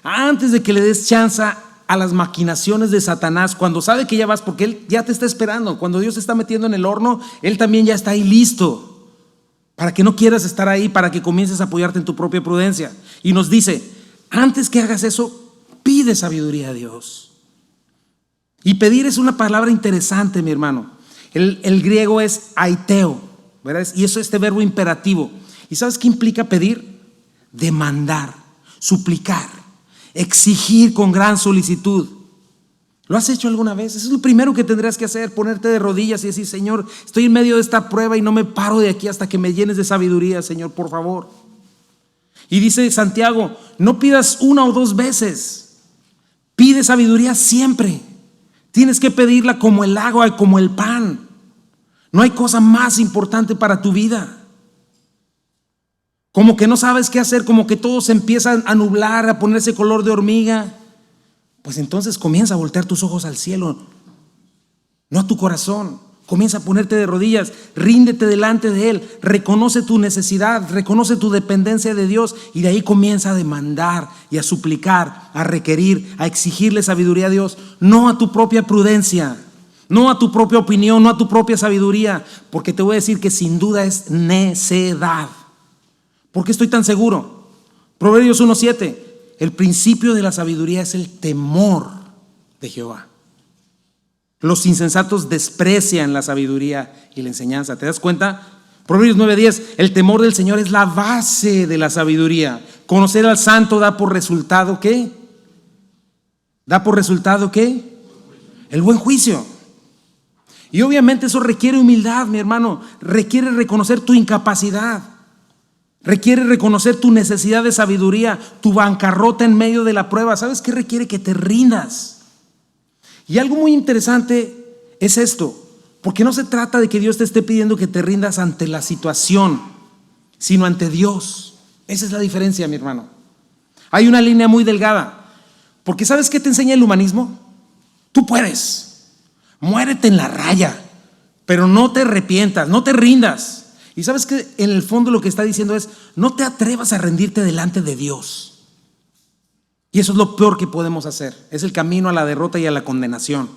Speaker 1: antes de que le des chance a las maquinaciones de Satanás, cuando sabe que ya vas, porque él ya te está esperando. Cuando Dios te está metiendo en el horno, él también ya está ahí listo. para que no quieras estar ahí, para que comiences a apoyarte en tu propia prudencia. Y nos dice, antes que hagas eso, pide sabiduría a Dios. Y pedir es una palabra interesante, mi hermano. El griego es aiteo, ¿verdad? Y eso es este verbo imperativo. ¿Y sabes qué implica pedir? Demandar, suplicar, exigir con gran solicitud. ¿Lo has hecho alguna vez? Eso es lo primero que tendrás que hacer, ponerte de rodillas y decir, Señor, estoy en medio de esta prueba y no me paro de aquí hasta que me llenes de sabiduría, Señor, por favor. Y dice Santiago, no pidas una o dos veces, pide sabiduría siempre. Tienes que pedirla como el agua, como el pan. No hay cosa más importante para tu vida. Como que no sabes qué hacer, como que todo se empieza a nublar, a ponerse color de hormiga. Pues entonces comienza a voltear tus ojos al cielo, no a tu corazón. Comienza a ponerte de rodillas, ríndete delante de Él, reconoce tu necesidad, reconoce tu dependencia de Dios y de ahí comienza a demandar y a suplicar, a requerir, a exigirle sabiduría a Dios, no a tu propia prudencia, no a tu propia opinión, no a tu propia sabiduría, porque te voy a decir que sin duda es necedad. ¿Por qué estoy tan seguro? Proverbios 1:7, el principio de la sabiduría es el temor de Jehová. Los insensatos desprecian la sabiduría y la enseñanza. ¿Te das cuenta? Proverbios 9:10, el temor del Señor es la base de la sabiduría. Conocer al santo da por resultado ¿qué? ¿Da por resultado qué? El buen juicio. Y obviamente eso requiere humildad, mi hermano. Requiere reconocer tu incapacidad. Requiere reconocer tu necesidad de sabiduría, tu bancarrota en medio de la prueba. ¿Sabes qué requiere? Que te rindas. Y algo muy interesante es esto, porque no se trata de que Dios te esté pidiendo que te rindas ante la situación, sino ante Dios. Esa es la diferencia, mi hermano. Hay una línea muy delgada, porque ¿sabes qué te enseña el humanismo? Tú puedes, muérete en la raya, pero no te arrepientas, no te rindas. Y sabes que en el fondo lo que está diciendo es, no te atrevas a rendirte delante de Dios. Y eso es lo peor que podemos hacer. Es el camino a la derrota y a la condenación.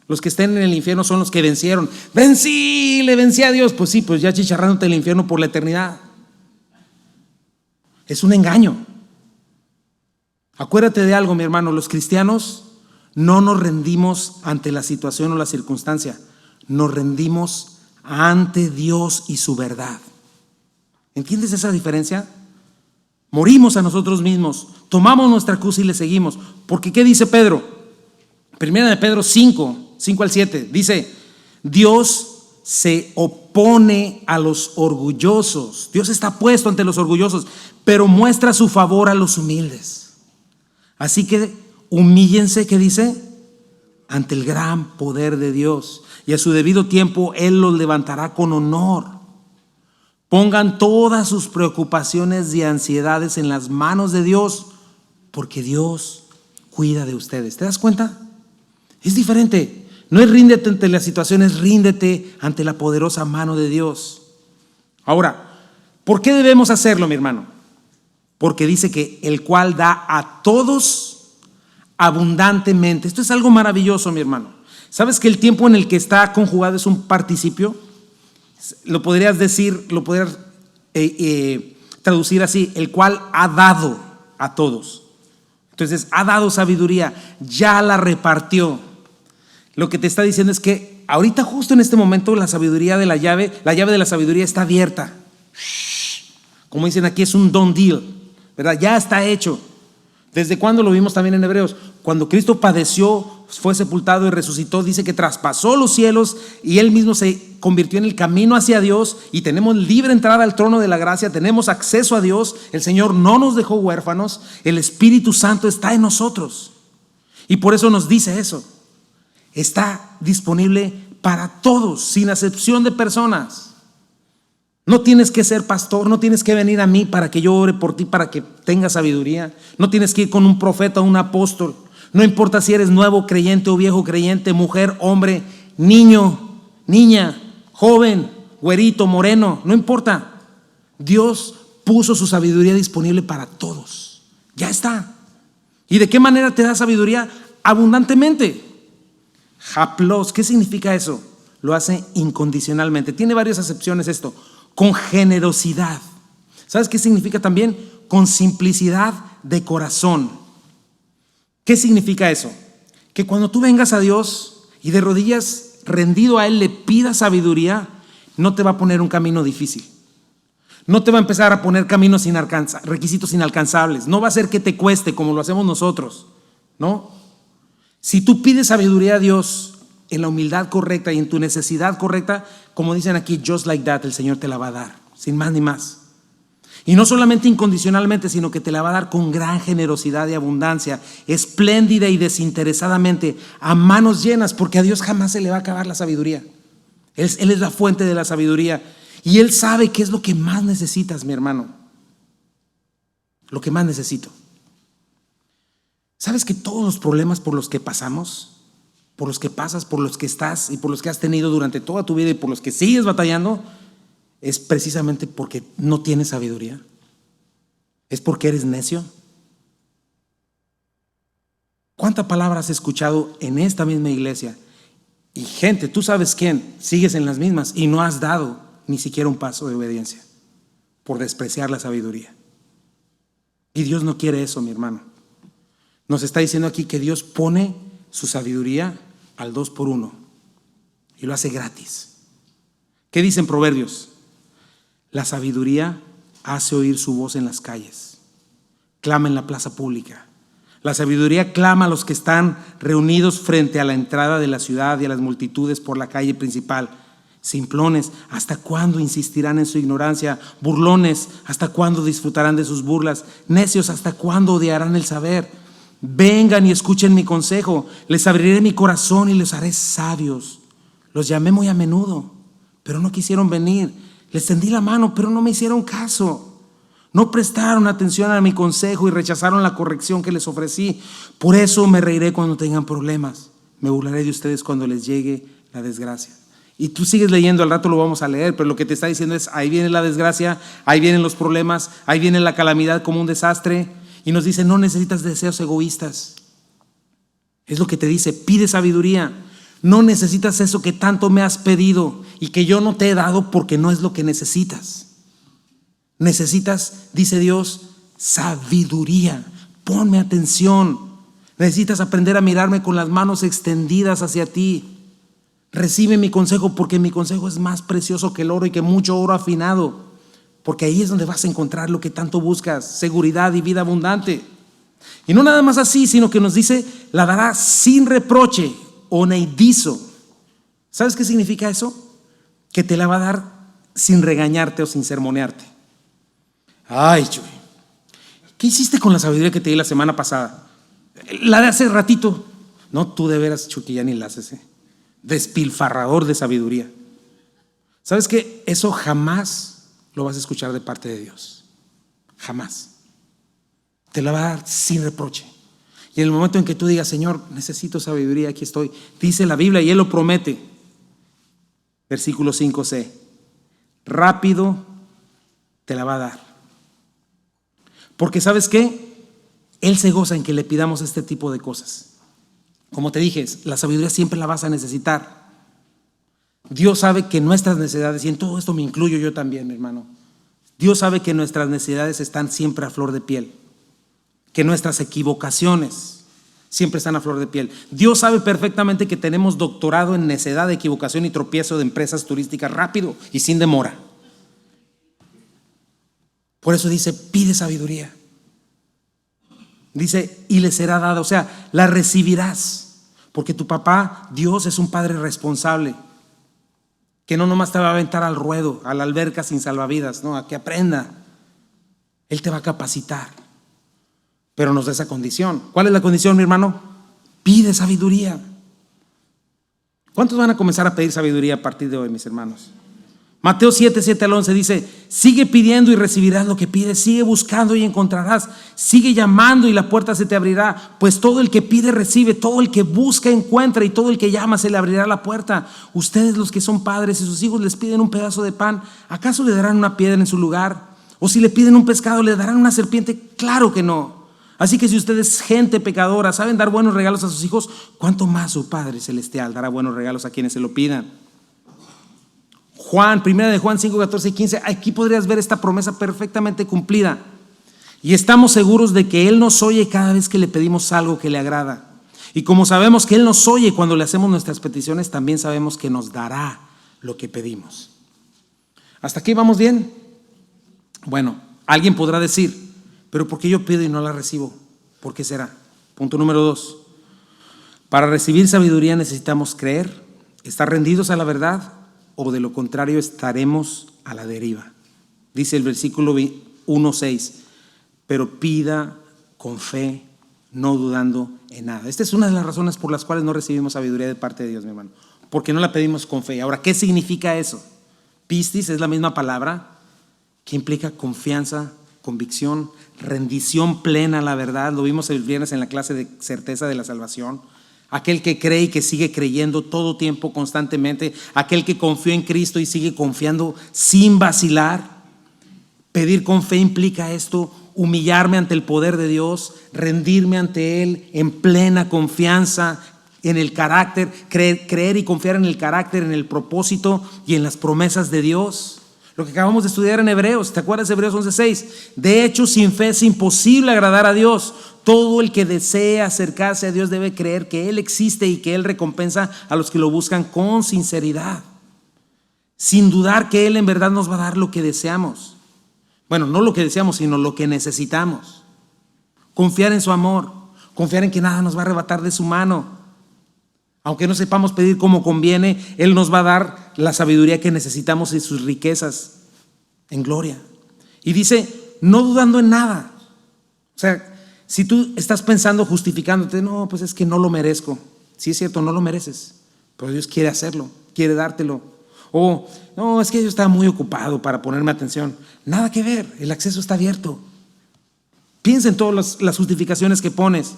Speaker 1: Los que estén en el infierno son los que vencieron. Vencí, le vencí a Dios. Pues sí, pues ya chicharrándote el infierno por la eternidad. Es un engaño. Acuérdate de algo, mi hermano. Los cristianos no nos rendimos ante la situación o la circunstancia. Nos rendimos ante Dios y su verdad. ¿Entiendes esa diferencia? Morimos a nosotros mismos, tomamos nuestra cruz y le seguimos. Porque ¿qué dice Pedro? Primera de Pedro 5:5-7, dice, Dios se opone a los orgullosos. Dios está puesto ante los orgullosos, pero muestra su favor a los humildes. Así que humíllense, ¿qué dice? Ante el gran poder de Dios, y a su debido tiempo Él los levantará con honor. Pongan todas sus preocupaciones y ansiedades en las manos de Dios, porque Dios cuida de ustedes. ¿Te das cuenta? Es diferente. No es ríndete ante las situaciones, ríndete ante la poderosa mano de Dios. Ahora, ¿por qué debemos hacerlo, mi hermano? Porque dice que el cual da a todos abundantemente. Esto es algo maravilloso, mi hermano. ¿Sabes que el tiempo en el que está conjugado es un participio? Lo podrías decir, lo podrías traducir así, el cual ha dado a todos. Entonces, ha dado sabiduría, ya la repartió. Lo que te está diciendo es que ahorita, justo en este momento, la sabiduría de la llave de la sabiduría está abierta. Como dicen aquí, es un done deal, ¿verdad? Ya está hecho. ¿Desde cuándo lo vimos también en Hebreos? Cuando Cristo padeció, fue sepultado y resucitó, dice que traspasó los cielos y Él mismo se convirtió en el camino hacia Dios y tenemos libre entrada al trono de la gracia, tenemos acceso a Dios. El Señor no nos dejó huérfanos, el Espíritu Santo está en nosotros y por eso nos dice eso. Está disponible para todos, sin acepción de personas. No tienes que ser pastor, no tienes que venir a mí para que yo ore por ti, para que tengas sabiduría. No tienes que ir con un profeta o un apóstol. No importa si eres nuevo creyente o viejo creyente, mujer, hombre, niño, niña, joven, güerito, moreno, no importa. Dios puso su sabiduría disponible para todos. Ya está. ¿Y de qué manera te da sabiduría? Abundantemente. Haplos, ¿qué significa eso? Lo hace incondicionalmente. Tiene varias acepciones esto. con generosidad. ¿Sabes qué significa también? Con simplicidad de corazón. ¿Qué significa eso? Que cuando tú vengas a Dios y de rodillas rendido a Él le pidas sabiduría, no te va a poner un camino difícil. No te va a empezar a poner caminos requisitos inalcanzables. No va a ser que te cueste como lo hacemos nosotros, ¿no? Si tú pides sabiduría a Dios en la humildad correcta y en tu necesidad correcta, como dicen aquí, just like that, el Señor te la va a dar, sin más ni más. Y no solamente incondicionalmente, sino que te la va a dar con gran generosidad y abundancia, espléndida y desinteresadamente, a manos llenas, porque a Dios jamás se le va a acabar la sabiduría. Él es la fuente de la sabiduría y Él sabe qué es lo que más necesitas, mi hermano. Lo que más necesito. ¿Sabes que todos los problemas por los que pasamos, por los que pasas, por los que estás y por los que has tenido durante toda tu vida y por los que sigues batallando, es precisamente porque no tienes sabiduría? ¿Es porque eres necio? ¿Cuánta palabra has escuchado en esta misma iglesia? Y gente, tú sabes quién, sigues en las mismas y no has dado ni siquiera un paso de obediencia por despreciar la sabiduría. Y Dios no quiere eso, mi hermano. Nos está diciendo aquí que Dios pone su sabiduría al 2x1 y lo hace gratis. ¿Qué dicen Proverbios? La sabiduría hace oír su voz en las calles, clama en la plaza pública. La sabiduría clama a los que están reunidos frente a la entrada de la ciudad y a las multitudes por la calle principal. Simplones, ¿hasta cuándo insistirán en su ignorancia? Burlones, ¿hasta cuándo disfrutarán de sus burlas? Necios, ¿hasta cuándo odiarán el saber? Vengan y escuchen mi consejo, les abriré mi corazón y les haré sabios. Los llamé muy a menudo, pero no quisieron venir. Les tendí la mano, pero no me hicieron caso. No prestaron atención a mi consejo y rechazaron la corrección que les ofrecí. Por eso me reiré cuando tengan problemas. Me burlaré de ustedes cuando les llegue la desgracia. Y tú sigues leyendo, al rato lo vamos a leer, pero lo que te está diciendo es, ahí viene la desgracia, ahí vienen los problemas, ahí viene la calamidad como un desastre. Y nos dice, no necesitas deseos egoístas. Es lo que te dice, pide sabiduría. No necesitas eso que tanto me has pedido y que yo no te he dado porque no es lo que necesitas. Necesitas, dice Dios, sabiduría. Ponme atención. Necesitas aprender a mirarme con las manos extendidas hacia ti. Recibe mi consejo porque mi consejo es más precioso que el oro y que mucho oro afinado. Porque ahí es donde vas a encontrar lo que tanto buscas, seguridad y vida abundante. Y no nada más así, sino que nos dice, la dará sin reproche. Oneidizo. ¿Sabes qué significa eso? Que te la va a dar sin regañarte o sin sermonearte. Ay, Chuy, ¿qué hiciste con la sabiduría que te di la semana pasada? La de hace ratito. No, tú de veras, Chuy, que ya ni la haces, despilfarrador de sabiduría. ¿Sabes qué? Eso jamás lo vas a escuchar de parte de Dios. Jamás. Te la va a dar sin reproche. Y en el momento en que tú digas, Señor, necesito sabiduría, aquí estoy. Dice la Biblia y Él lo promete. Versículo 5c. Rápido te la va a dar. Porque ¿sabes qué? Él se goza en que le pidamos este tipo de cosas. Como te dije, la sabiduría siempre la vas a necesitar. Dios sabe que nuestras necesidades, y en todo esto me incluyo yo también, mi hermano. Dios sabe que nuestras necesidades están siempre a flor de piel. Que nuestras equivocaciones siempre están a flor de piel. Dios sabe perfectamente que tenemos doctorado en necedad, equivocación y tropiezo de empresas turísticas rápido y sin demora. Por eso dice, pide sabiduría. Dice, y le será dada, o sea, la recibirás. Porque tu papá, Dios, es un padre responsable. Que no nomás te va a aventar al ruedo, a la alberca sin salvavidas, no, a que aprenda. Él te va a capacitar. Pero nos da esa condición. ¿Cuál es la condición, mi hermano? Pide sabiduría. ¿Cuántos van a comenzar a pedir sabiduría a partir de hoy, mis hermanos? Mateo 7:7-11 dice, sigue pidiendo y recibirás lo que pides, sigue buscando y encontrarás, sigue llamando y la puerta se te abrirá, pues todo el que pide recibe, todo el que busca encuentra y todo el que llama se le abrirá la puerta. Ustedes, los que son padres y sus hijos les piden un pedazo de pan, ¿acaso le darán una piedra en su lugar? O si le piden un pescado, ¿le darán una serpiente? Claro que no. Así que si ustedes, gente pecadora, saben dar buenos regalos a sus hijos, ¿cuánto más su Padre Celestial dará buenos regalos a quienes se lo pidan? Primera de Juan 5, 14 y 15, aquí podrías ver esta promesa perfectamente cumplida. Y estamos seguros de que Él nos oye cada vez que le pedimos algo que le agrada. Y como sabemos que Él nos oye cuando le hacemos nuestras peticiones, también sabemos que nos dará lo que pedimos. ¿Hasta aquí vamos bien? Bueno, alguien podrá decir, pero ¿por qué yo pido y no la recibo? ¿Por qué será? Punto número 2. Para recibir sabiduría necesitamos creer, estar rendidos a la verdad, o de lo contrario estaremos a la deriva. Dice el versículo 1:6, pero pida con fe, no dudando en nada. Esta es una de las razones por las cuales no recibimos sabiduría de parte de Dios, mi hermano, porque no la pedimos con fe. Ahora, ¿qué significa eso? Pistis es la misma palabra que implica confianza, convicción, rendición plena a la verdad. Lo vimos el viernes en la clase de certeza de la salvación. Aquel que cree y que sigue creyendo todo tiempo, constantemente. Aquel que confió en Cristo y sigue confiando sin vacilar. Pedir con fe implica esto: humillarme ante el poder de Dios, rendirme ante Él en plena confianza en el carácter, creer y confiar en el carácter, en el propósito y en las promesas de Dios. Lo que acabamos de estudiar en Hebreos, ¿te acuerdas de Hebreos 11:6? De hecho, sin fe es imposible agradar a Dios. Todo el que desea acercarse a Dios debe creer que Él existe y que Él recompensa a los que lo buscan con sinceridad, sin dudar que Él en verdad nos va a dar lo que deseamos. Bueno, no lo que deseamos, sino lo que necesitamos. Confiar en su amor, confiar en que nada nos va a arrebatar de su mano. Aunque no sepamos pedir como conviene, Él nos va a dar la sabiduría que necesitamos y sus riquezas en gloria. Y dice, no dudando en nada. O sea, si tú estás pensando, justificándote, no, pues es que no lo merezco. Sí es cierto, no lo mereces, pero Dios quiere hacerlo, quiere dártelo. O, no, es que yo estaba muy ocupado para ponerme atención. Nada que ver, el acceso está abierto. Piensa en todas las justificaciones que pones.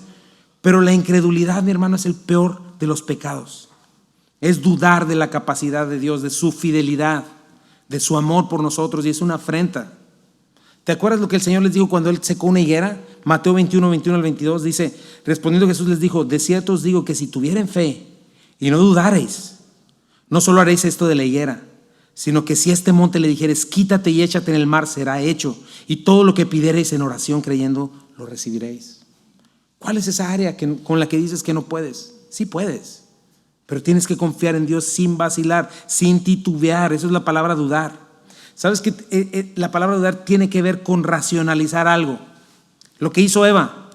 Speaker 1: Pero la incredulidad, mi hermano, es el peor de los pecados. Es dudar de la capacidad de Dios, de su fidelidad, de su amor por nosotros, y es una afrenta. ¿Te acuerdas lo que el Señor les dijo cuando Él secó una higuera? Mateo 21, 21 al 22 dice, respondiendo Jesús les dijo, de cierto os digo que si tuvieren fe y no dudareis, no solo haréis esto de la higuera, sino que si a este monte le dijeres, quítate y échate en el mar, será hecho, y todo lo que pidiereis en oración creyendo, lo recibiréis. ¿Cuál es esa área con la que dices que no puedes? Sí puedes, pero tienes que confiar en Dios sin vacilar, sin titubear. Eso es la palabra dudar. ¿Sabes que la palabra dudar tiene que ver con racionalizar algo? Lo que hizo Eva,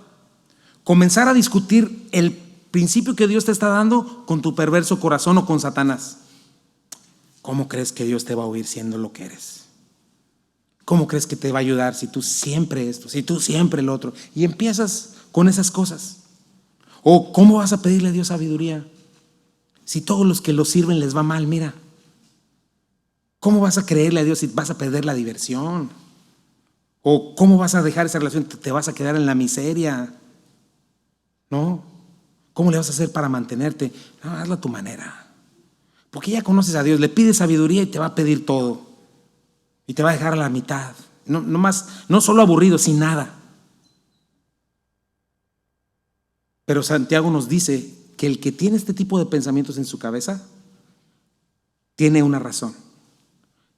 Speaker 1: comenzar a discutir el principio que Dios te está dando con tu perverso corazón o con Satanás. ¿Cómo crees que Dios te va a oír siendo lo que eres? ¿Cómo crees que te va a ayudar si tú siempre esto, si tú siempre lo otro? Y empiezas con esas cosas. ¿O cómo vas a pedirle a Dios sabiduría si todos los que lo sirven les va mal? Mira, ¿cómo vas a creerle a Dios si vas a perder la diversión? ¿O cómo vas a dejar esa relación? Te vas a quedar en la miseria, ¿no? ¿Cómo le vas a hacer para mantenerte? No, hazlo a tu manera, porque ya conoces a Dios. Le pides sabiduría y te va a pedir todo, y te va a dejar a la mitad, no solo aburrido, sin nada. Pero Santiago nos dice que el que tiene este tipo de pensamientos en su cabeza tiene una razón,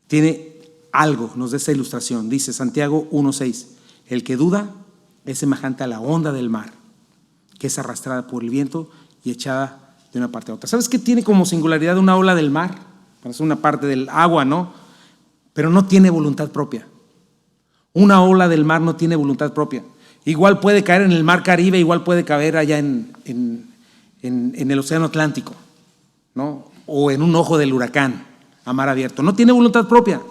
Speaker 1: tiene algo. Nos da esa ilustración. Dice Santiago 1:6, el que duda es semejante a la onda del mar, que es arrastrada por el viento y echada de una parte a otra. ¿Sabes qué tiene como singularidad una ola del mar? Es una parte del agua, ¿no? Pero no tiene voluntad propia. Una ola del mar no tiene voluntad propia. Igual puede caer en el mar Caribe, igual puede caer allá en el océano Atlántico, ¿no? O en un ojo del huracán a mar abierto. No tiene voluntad propia.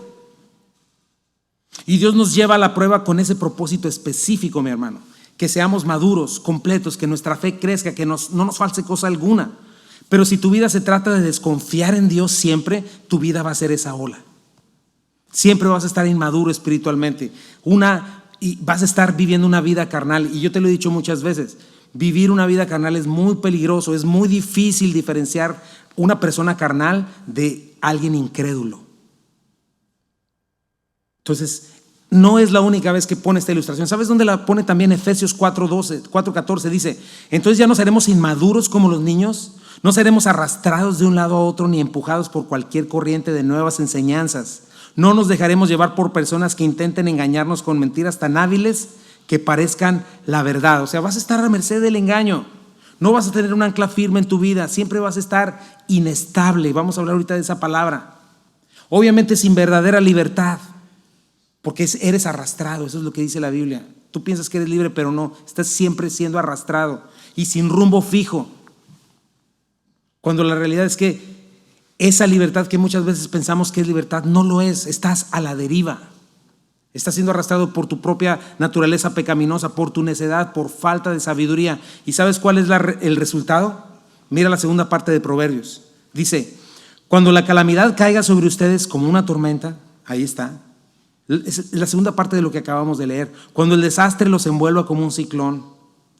Speaker 1: Y Dios nos lleva a la prueba con ese propósito específico, mi hermano. Que seamos maduros, completos, que nuestra fe crezca, que no nos falte cosa alguna. Pero si tu vida se trata de desconfiar en Dios siempre, tu vida va a ser esa ola. Siempre vas a estar inmaduro espiritualmente. Y vas a estar viviendo una vida carnal. Y yo te lo he dicho muchas veces, vivir una vida carnal es muy peligroso. Es muy difícil diferenciar una persona carnal de alguien incrédulo. Entonces, no es la única vez que pone esta ilustración. ¿Sabes dónde la pone también? Efesios 4:14 dice: entonces ya no seremos inmaduros como los niños, no seremos arrastrados de un lado a otro ni empujados por cualquier corriente de nuevas enseñanzas. No nos dejaremos llevar por personas que intenten engañarnos con mentiras tan hábiles que parezcan la verdad. O sea, vas a estar a merced del engaño. No vas a tener un ancla firme en tu vida, siempre vas a estar inestable. Vamos a hablar ahorita de esa palabra. Obviamente sin verdadera libertad, porque eres arrastrado, eso es lo que dice la Biblia. Tú piensas que eres libre, pero no, estás siempre siendo arrastrado y sin rumbo fijo. Cuando la realidad es que esa libertad que muchas veces pensamos que es libertad, no lo es, estás a la deriva. Estás siendo arrastrado por tu propia naturaleza pecaminosa, por tu necedad, por falta de sabiduría. ¿Y sabes cuál es el resultado? Mira la segunda parte de Proverbios. Dice: cuando la calamidad caiga sobre ustedes como una tormenta, ahí está. Es la segunda parte de lo que acabamos de leer. Cuando el desastre los envuelva como un ciclón,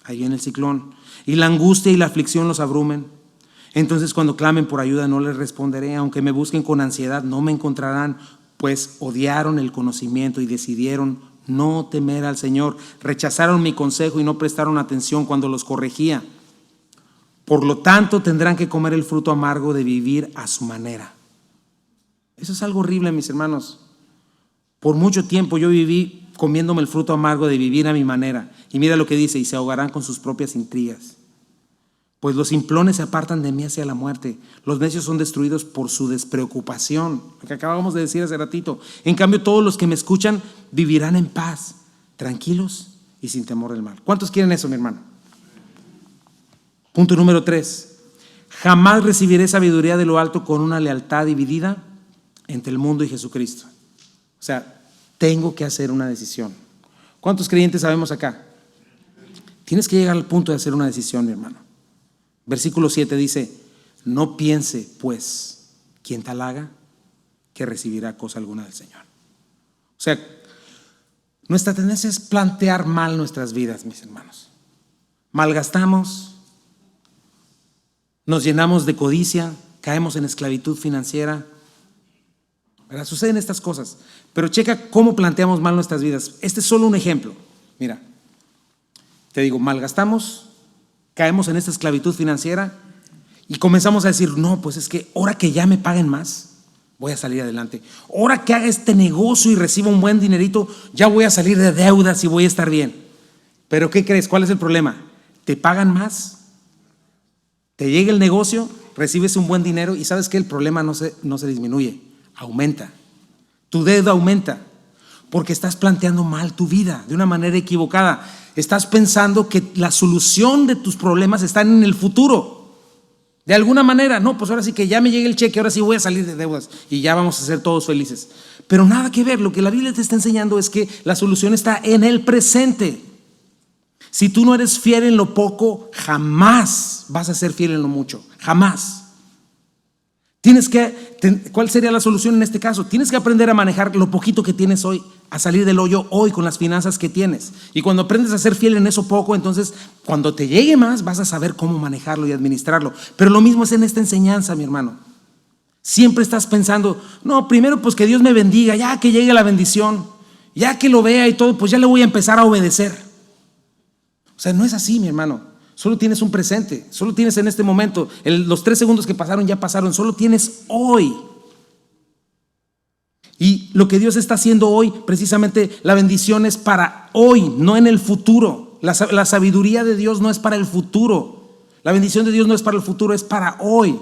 Speaker 1: ahí viene el ciclón, y la angustia y la aflicción los abrumen, entonces cuando clamen por ayuda no les responderé, aunque me busquen con ansiedad no me encontrarán, pues odiaron el conocimiento y decidieron no temer al Señor, rechazaron mi consejo y no prestaron atención cuando los corregía. Por lo tanto tendrán que comer el fruto amargo de vivir a su manera. Eso es algo horrible, mis hermanos. Por mucho tiempo yo viví comiéndome el fruto amargo de vivir a mi manera. Y mira lo que dice: y se ahogarán con sus propias intrigas. Pues los simplones se apartan de mí hacia la muerte. Los necios son destruidos por su despreocupación. Lo que acabamos de decir hace ratito. En cambio, todos los que me escuchan vivirán en paz, tranquilos y sin temor del mal. ¿Cuántos quieren eso, mi hermano? Punto número 3. Jamás recibiré sabiduría de lo alto con una lealtad dividida entre el mundo y Jesucristo. O sea, tengo que hacer una decisión. ¿Cuántos creyentes sabemos acá? Tienes que llegar al punto de hacer una decisión, mi hermano. Versículo 7 dice: no piense, pues, quien tal haga, que recibirá cosa alguna del Señor. O sea, nuestra tendencia es plantear mal nuestras vidas, mis hermanos. Malgastamos, nos llenamos de codicia, caemos en esclavitud financiera. ¿Verdad? Suceden estas cosas, pero checa cómo planteamos mal nuestras vidas. Este es solo un ejemplo. Mira, te digo, malgastamos, caemos en esta esclavitud financiera y comenzamos a decir: no, pues es que ahora que ya me paguen más, voy a salir adelante. Ahora que haga este negocio y reciba un buen dinerito, ya voy a salir de deudas y voy a estar bien. Pero ¿qué crees? ¿Cuál es el problema? Te pagan más, te llega el negocio, recibes un buen dinero y ¿sabes qué? El problema no se disminuye, aumenta. Tu deuda aumenta porque estás planteando mal tu vida de una manera equivocada. Estás pensando que la solución de tus problemas está en el futuro. De alguna manera, no, pues ahora sí que ya me llegue el cheque, ahora sí voy a salir de deudas y ya vamos a ser todos felices. Pero nada que ver, lo que la Biblia te está enseñando es que la solución está en el presente. Si tú no eres fiel en lo poco, jamás vas a ser fiel en lo mucho, jamás. ¿Cuál sería la solución en este caso? Tienes que aprender a manejar lo poquito que tienes hoy, a salir del hoyo hoy con las finanzas que tienes. Y cuando aprendes a ser fiel en eso poco, entonces cuando te llegue más vas a saber cómo manejarlo y administrarlo. Pero lo mismo es en esta enseñanza, mi hermano. Siempre estás pensando: no, primero pues que Dios me bendiga, ya que llegue la bendición, ya que lo vea y todo, pues ya le voy a empezar a obedecer. O sea, no es así, mi hermano. Solo tienes un presente, solo tienes en este momento. Los 3 segundos que pasaron ya pasaron, solo tienes hoy. Y lo que Dios está haciendo hoy, precisamente la bendición es para hoy, no en el futuro. La sabiduría de Dios no es para el futuro. La bendición de Dios no es para el futuro, es para hoy.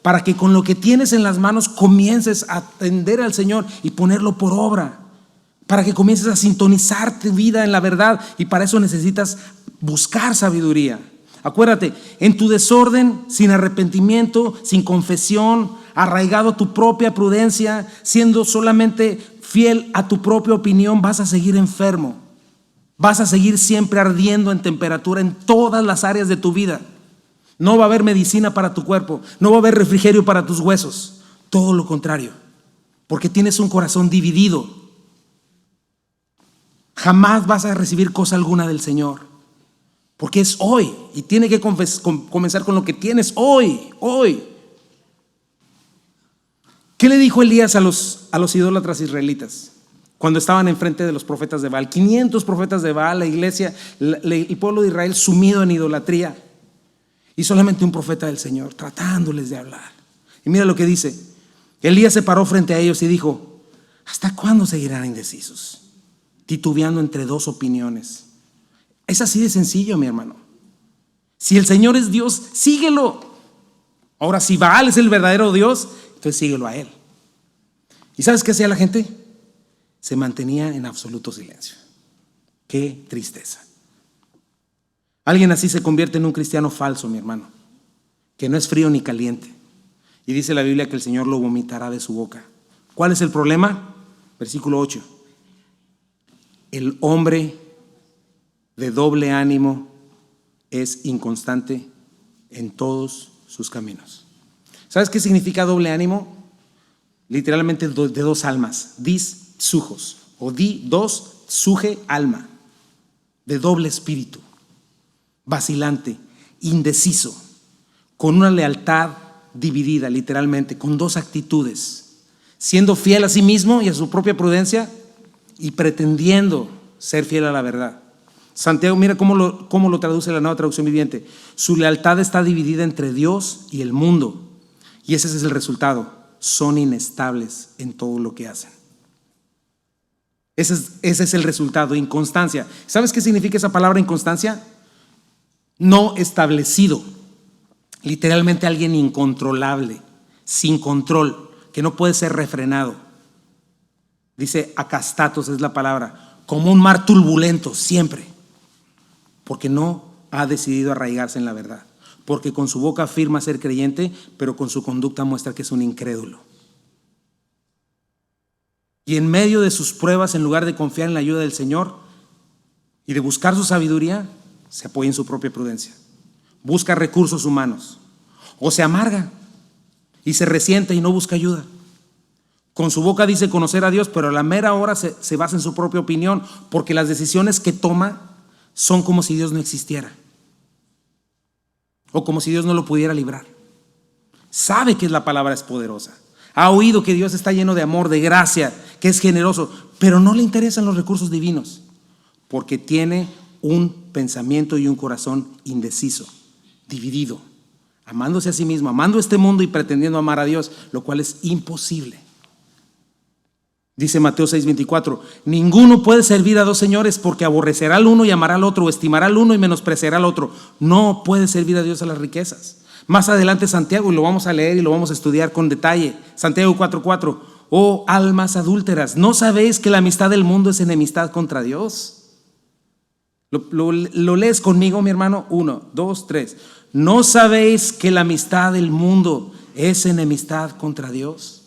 Speaker 1: Para que con lo que tienes en las manos comiences a atender al Señor y ponerlo por obra. Para que comiences a sintonizar tu vida en la verdad, y para eso necesitas buscar sabiduría. Acuérdate, en tu desorden, sin arrepentimiento, sin confesión, arraigado a tu propia prudencia, siendo solamente fiel a tu propia opinión, vas a seguir enfermo. Vas a seguir siempre ardiendo en temperatura en todas las áreas de tu vida. No va a haber medicina para tu cuerpo, no va a haber refrigerio para tus huesos. Todo lo contrario, porque tienes un corazón dividido. Jamás vas a recibir cosa alguna del Señor. Porque es hoy y tiene que comenzar con lo que tienes hoy. ¿Qué le dijo Elías a los idólatras israelitas? cuando estaban enfrente de los profetas de Baal. 500 profetas de Baal, la iglesia, el pueblo de Israel sumido en idolatría. Y solamente un profeta del Señor tratándoles de hablar. Y mira lo que dice. Elías se paró frente a ellos y dijo: ¿hasta cuándo seguirán indecisos, titubeando entre dos opiniones? Es así de sencillo, mi hermano. Si el Señor es Dios, síguelo. Ahora, si Baal es el verdadero Dios, entonces síguelo a él. ¿Y sabes qué hacía la gente? Se mantenía en absoluto silencio. Qué tristeza. Alguien así se convierte en un cristiano falso, mi hermano, que no es frío ni caliente. Y dice la Biblia que el Señor lo vomitará de su boca. ¿Cuál es el problema? Versículo 8. El hombre de doble ánimo es inconstante en todos sus caminos. ¿Sabes qué significa doble ánimo? Literalmente de dos almas. Dis sujos, o di dos suje alma. De doble espíritu. Vacilante, indeciso, con una lealtad dividida, literalmente, con dos actitudes, siendo fiel a sí mismo y a su propia prudencia y pretendiendo ser fiel a la verdad. Santiago, mira cómo lo traduce la Nueva Traducción Viviente. Su lealtad está dividida entre Dios y el mundo, y ese es el resultado. Son inestables en todo lo que hacen. Ese es el resultado, inconstancia. ¿Sabes qué significa esa palabra inconstancia? No establecido. Literalmente alguien incontrolable, sin control, que no puede ser refrenado. Dice acastatos es la palabra, como un mar turbulento siempre, porque no ha decidido arraigarse en la verdad, porque con su boca afirma ser creyente, pero con su conducta muestra que es un incrédulo. Y en medio de sus pruebas, en lugar de confiar en la ayuda del Señor y de buscar su sabiduría, se apoya en su propia prudencia, busca recursos humanos, o se amarga y se resiente y no busca ayuda. Con su boca dice conocer a Dios, pero a la mera hora se basa en su propia opinión, porque las decisiones que toma son como si Dios no existiera, o como si Dios no lo pudiera librar. Sabe que la palabra es poderosa, ha oído que Dios está lleno de amor, de gracia, que es generoso, pero no le interesan los recursos divinos, porque tiene un pensamiento y un corazón indeciso, dividido, amándose a sí mismo, amando este mundo y pretendiendo amar a Dios, lo cual es imposible. Dice Mateo 6:24, ninguno puede servir a dos señores, porque aborrecerá al uno y amará al otro, o estimará al uno y menospreciará al otro. No puede servir a Dios a las riquezas. Más adelante Santiago, y lo vamos a leer y lo vamos a estudiar con detalle, Santiago 4:4, oh almas adúlteras, ¿no sabéis que la amistad del mundo es enemistad contra Dios? Lo lees conmigo, mi hermano. 1, 2, 3. ¿No sabéis que la amistad del mundo es enemistad contra Dios?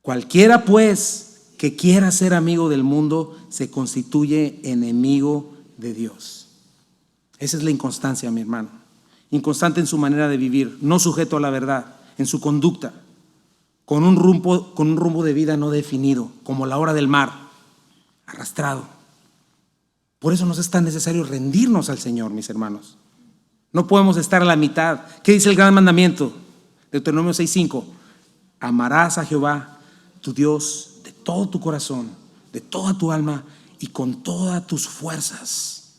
Speaker 1: Cualquiera pues que quiera ser amigo del mundo se constituye enemigo de Dios. Esa es la inconstancia, mi hermano. Inconstante en su manera de vivir, no sujeto a la verdad, en su conducta, con un rumbo de vida no definido, como la hora del mar, arrastrado. Por eso nos es tan necesario rendirnos al Señor, mis hermanos. No podemos estar a la mitad. ¿Qué dice el gran mandamiento? Deuteronomio 6:5. Amarás a Jehová, tu Dios, de todo tu corazón, de toda tu alma y con todas tus fuerzas.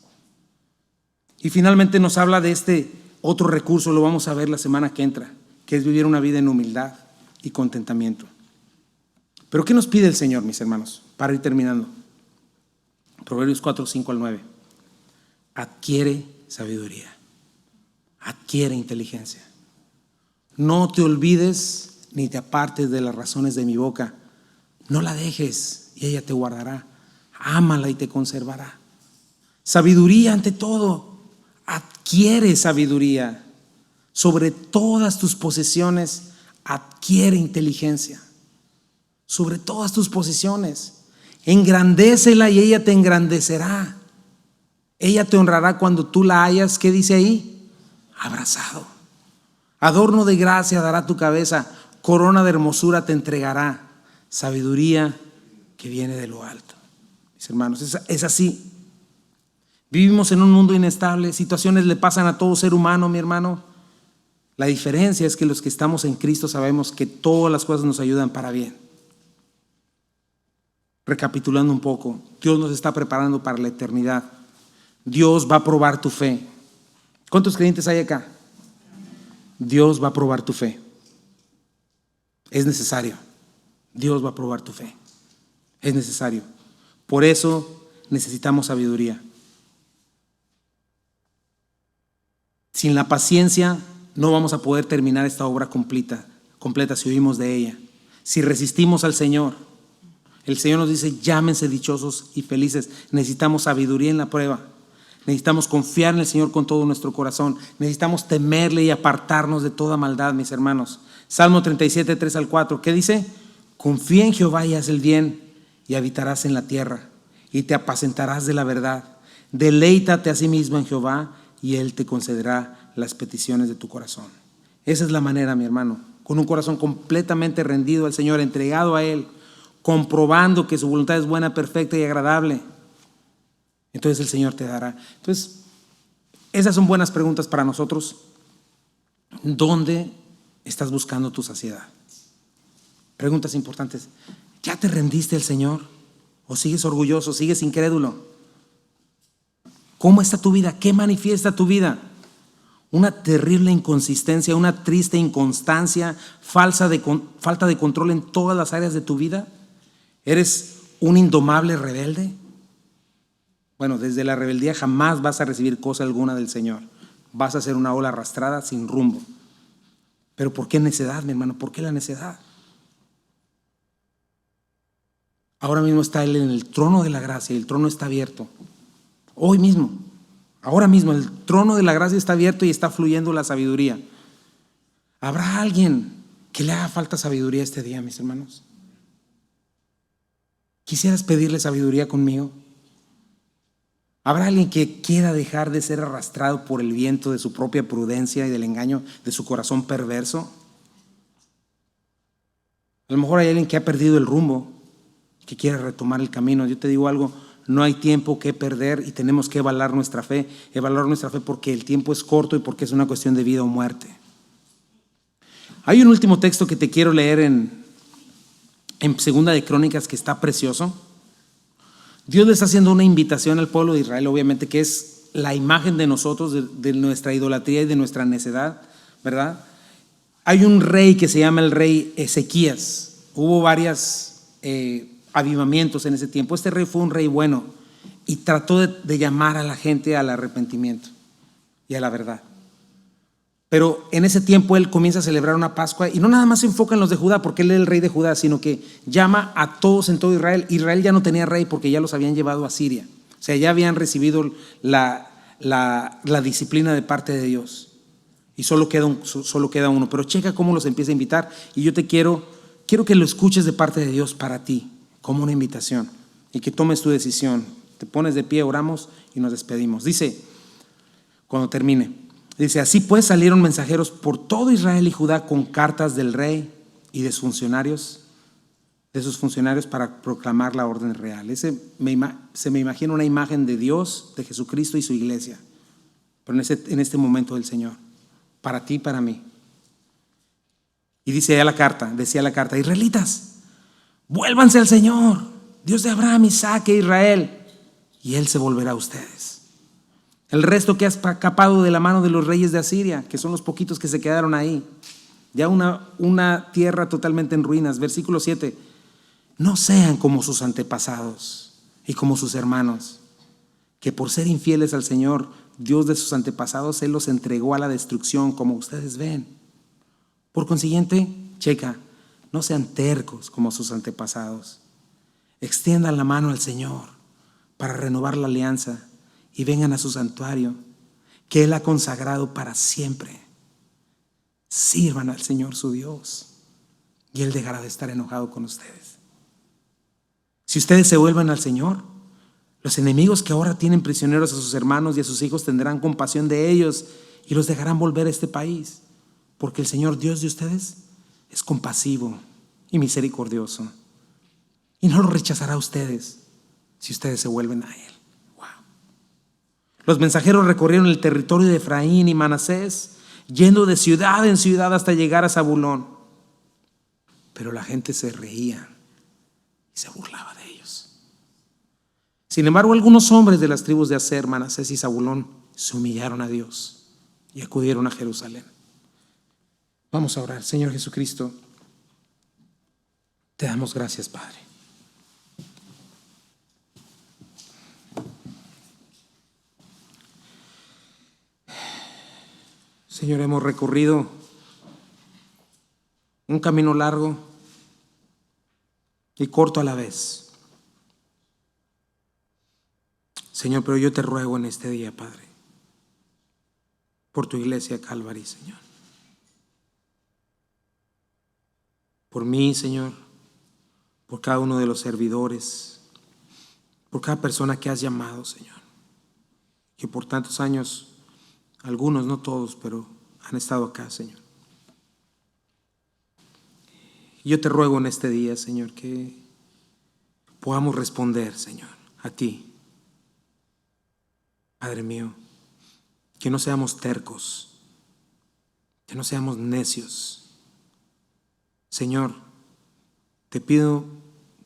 Speaker 1: Y finalmente nos habla de este otro recurso, lo vamos a ver la semana que entra, que es vivir una vida en humildad y contentamiento. Pero ¿qué nos pide el Señor, mis hermanos? Para ir terminando. Proverbios 4:5-9. Adquiere sabiduría, adquiere inteligencia. No te olvides ni te apartes de las razones de mi boca. No la dejes y ella te guardará. Ámala y te conservará. Sabiduría ante todo. Adquiere sabiduría. Sobre todas tus posesiones, adquiere inteligencia. Sobre todas tus posesiones. Engrandécela y ella te engrandecerá. Ella te honrará cuando tú la hayas, ¿qué dice ahí? Abrazado. Adorno de gracia dará tu cabeza, corona de hermosura te entregará, sabiduría que viene de lo alto. Mis hermanos, es así. Vivimos en un mundo inestable, situaciones le pasan a todo ser humano, mi hermano. La diferencia es que los que estamos en Cristo sabemos que todas las cosas nos ayudan para bien. recapitulando un poco, Dios nos está preparando para la eternidad. Dios va a probar tu fe. ¿Cuántos creyentes hay acá? Dios va a probar tu fe. Es necesario. Dios va a probar tu fe. Es necesario. Por eso necesitamos sabiduría. Sin la paciencia no vamos a poder terminar esta obra completa si huimos de ella. Si resistimos al Señor, el Señor nos dice, llámense dichosos y felices. Necesitamos sabiduría en la prueba. Necesitamos confiar en el Señor con todo nuestro corazón. Necesitamos temerle y apartarnos de toda maldad, mis hermanos. Salmo 37, 3 al 4, ¿qué dice? Confía en Jehová y haz el bien, y habitarás en la tierra, y te apacentarás de la verdad. Deleítate a sí mismo en Jehová, y Él te concederá las peticiones de tu corazón. Esa es la manera, mi hermano, con un corazón completamente rendido al Señor, entregado a Él, comprobando que su voluntad es buena, perfecta y agradable. Entonces el Señor te dará. Entonces, esas son buenas preguntas para nosotros. ¿Dónde estás buscando tu saciedad? Preguntas importantes. ¿Ya te rendiste al Señor? ¿O sigues orgulloso, sigues incrédulo? ¿Cómo está tu vida? ¿Qué manifiesta tu vida? Una terrible inconsistencia, una triste inconstancia, falta de control en todas las áreas de tu vida. ¿Eres un indomable rebelde? Bueno, desde la rebeldía jamás vas a recibir cosa alguna del Señor. Vas a ser una ola arrastrada sin rumbo. Pero ¿por qué necedad, mi hermano? ¿Por qué la necedad? Ahora mismo está Él en el trono de la gracia y el trono está abierto. Hoy mismo, ahora mismo, el trono de la gracia está abierto y está fluyendo la sabiduría. ¿Habrá alguien que le haga falta sabiduría este día, mis hermanos? ¿Quisieras pedirle sabiduría conmigo? ¿Habrá alguien que quiera dejar de ser arrastrado por el viento de su propia prudencia y del engaño de su corazón perverso? A lo mejor hay alguien que ha perdido el rumbo, que quiere retomar el camino. Yo te digo algo, no hay tiempo que perder y tenemos que evaluar nuestra fe porque el tiempo es corto y porque es una cuestión de vida o muerte. Hay un último texto que te quiero leer en Segunda de Crónicas que está precioso. Dios le está haciendo una invitación al pueblo de Israel, obviamente, que es la imagen de nosotros, de nuestra idolatría y de nuestra necedad, ¿verdad? Hay un rey que se llama el rey Ezequías. Hubo varios avivamientos en ese tiempo. Este rey fue un rey bueno y trató de llamar a la gente al arrepentimiento y a la verdad. Pero en ese tiempo él comienza a celebrar una Pascua y no nada más se enfoca en los de Judá porque él es el rey de Judá, sino que llama a todos en todo Israel. Israel ya no tenía rey porque ya los habían llevado a Siria. O sea, ya habían recibido la disciplina de parte de Dios. Y solo queda uno. Pero checa cómo los empieza a invitar. Y yo te quiero que lo escuches de parte de Dios para ti, como una invitación. Y que tomes tu decisión. Te pones de pie, oramos y nos despedimos. Dice, cuando termine. Dice, así pues salieron mensajeros por todo Israel y Judá con cartas del rey y de sus funcionarios para proclamar la orden real. Se me imagina una imagen de Dios, de Jesucristo y su iglesia, pero en este momento del Señor, para ti y para mí. Y decía la carta, israelitas, vuélvanse al Señor, Dios de Abraham, Isaac e Israel, y Él se volverá a ustedes. El resto que ha escapado de la mano de los reyes de Asiria, que son los poquitos que se quedaron ahí, ya una tierra totalmente en ruinas. Versículo 7, no sean como sus antepasados y como sus hermanos, que por ser infieles al Señor, Dios de sus antepasados, Él los entregó a la destrucción, como ustedes ven. Por consiguiente, checa, no sean tercos como sus antepasados. Extiendan la mano al Señor para renovar la alianza y vengan a su santuario que Él ha consagrado para siempre. Sirvan al Señor su Dios y Él dejará de estar enojado con ustedes. Si ustedes se vuelven al Señor, los enemigos que ahora tienen prisioneros a sus hermanos y a sus hijos tendrán compasión de ellos y los dejarán volver a este país, porque el Señor Dios de ustedes es compasivo y misericordioso y no lo rechazará a ustedes si ustedes se vuelven a Él. Los mensajeros recorrieron el territorio de Efraín y Manasés, yendo de ciudad en ciudad hasta llegar a Zabulón. Pero la gente se reía y se burlaba de ellos. Sin embargo, algunos hombres de las tribus de Aser, Manasés y Zabulón se humillaron a Dios y acudieron a Jerusalén. Vamos a orar. Señor Jesucristo, te damos gracias, Padre. Señor, hemos recorrido un camino largo y corto a la vez. Señor, pero yo te ruego en este día, Padre, por tu iglesia Calvary, Señor. Por mí, Señor, por cada uno de los servidores, por cada persona que has llamado, Señor, que por tantos años, algunos, no todos, pero han estado acá, Señor. Y yo te ruego en este día, Señor, que podamos responder, Señor, a ti. Padre mío, que no seamos tercos, que no seamos necios. Señor, te pido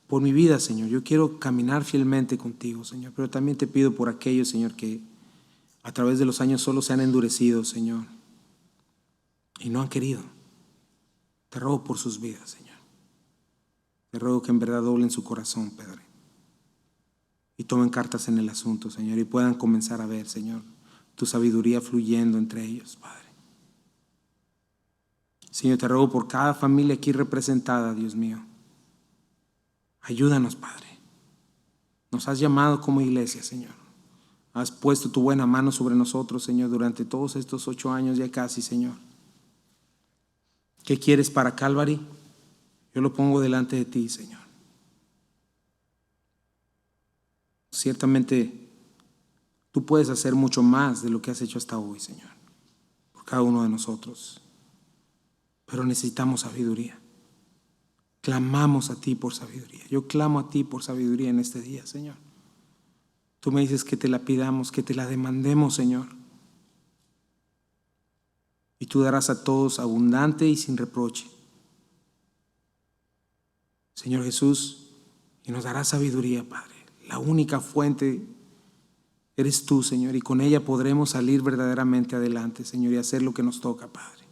Speaker 1: por mi vida, Señor. Yo quiero caminar fielmente contigo, Señor, pero también te pido por aquellos, Señor, que a través de los años solo se han endurecido, Señor, y no han querido. Te ruego por sus vidas, Señor. Te ruego que en verdad doblen su corazón, Padre, y tomen cartas en el asunto, Señor, y puedan comenzar a ver, Señor, tu sabiduría fluyendo entre ellos, Padre. Señor, te ruego por cada familia aquí representada, Dios mío. Ayúdanos, Padre. Nos has llamado como iglesia, Señor. Has puesto tu buena mano sobre nosotros, Señor, durante todos estos 8 años ya casi, Señor. ¿Qué quieres para Calvary? Yo lo pongo delante de ti, Señor. Ciertamente, tú puedes hacer mucho más de lo que has hecho hasta hoy, Señor, por cada uno de nosotros. Pero necesitamos sabiduría. Clamamos a ti por sabiduría. Yo clamo a ti por sabiduría en este día, Señor. Tú me dices que te la pidamos, que te la demandemos, Señor. Y tú darás a todos abundante y sin reproche. Señor Jesús, y nos darás sabiduría, Padre. La única fuente eres tú, Señor, y con ella podremos salir verdaderamente adelante, Señor, y hacer lo que nos toca, Padre.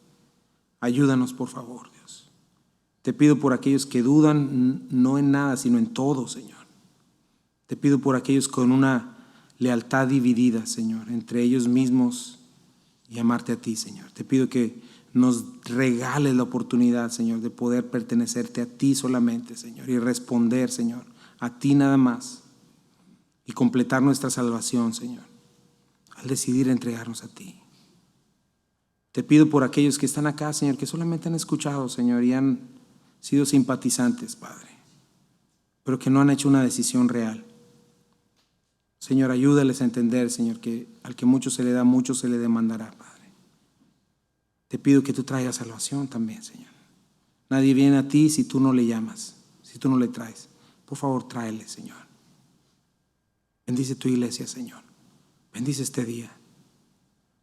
Speaker 1: Ayúdanos, por favor, Dios. Te pido por aquellos que dudan no en nada, sino en todo, Señor. Te pido por aquellos con una lealtad dividida, Señor, entre ellos mismos y amarte a ti, Señor. Te pido que nos regales la oportunidad, Señor, de poder pertenecerte a ti solamente, Señor, y responder, Señor, a ti nada más. Y completar nuestra salvación, Señor, al decidir entregarnos a ti. Te pido por aquellos que están acá, Señor, que solamente han escuchado, Señor, y han sido simpatizantes, Padre, pero que no han hecho una decisión real. Señor, ayúdales a entender, Señor, que al que mucho se le da, mucho se le demandará, Padre. Te pido que tú traigas salvación también, Señor. Nadie viene a ti si tú no le llamas, si tú no le traes. Por favor, tráele, Señor. Bendice tu iglesia, Señor. Bendice este día.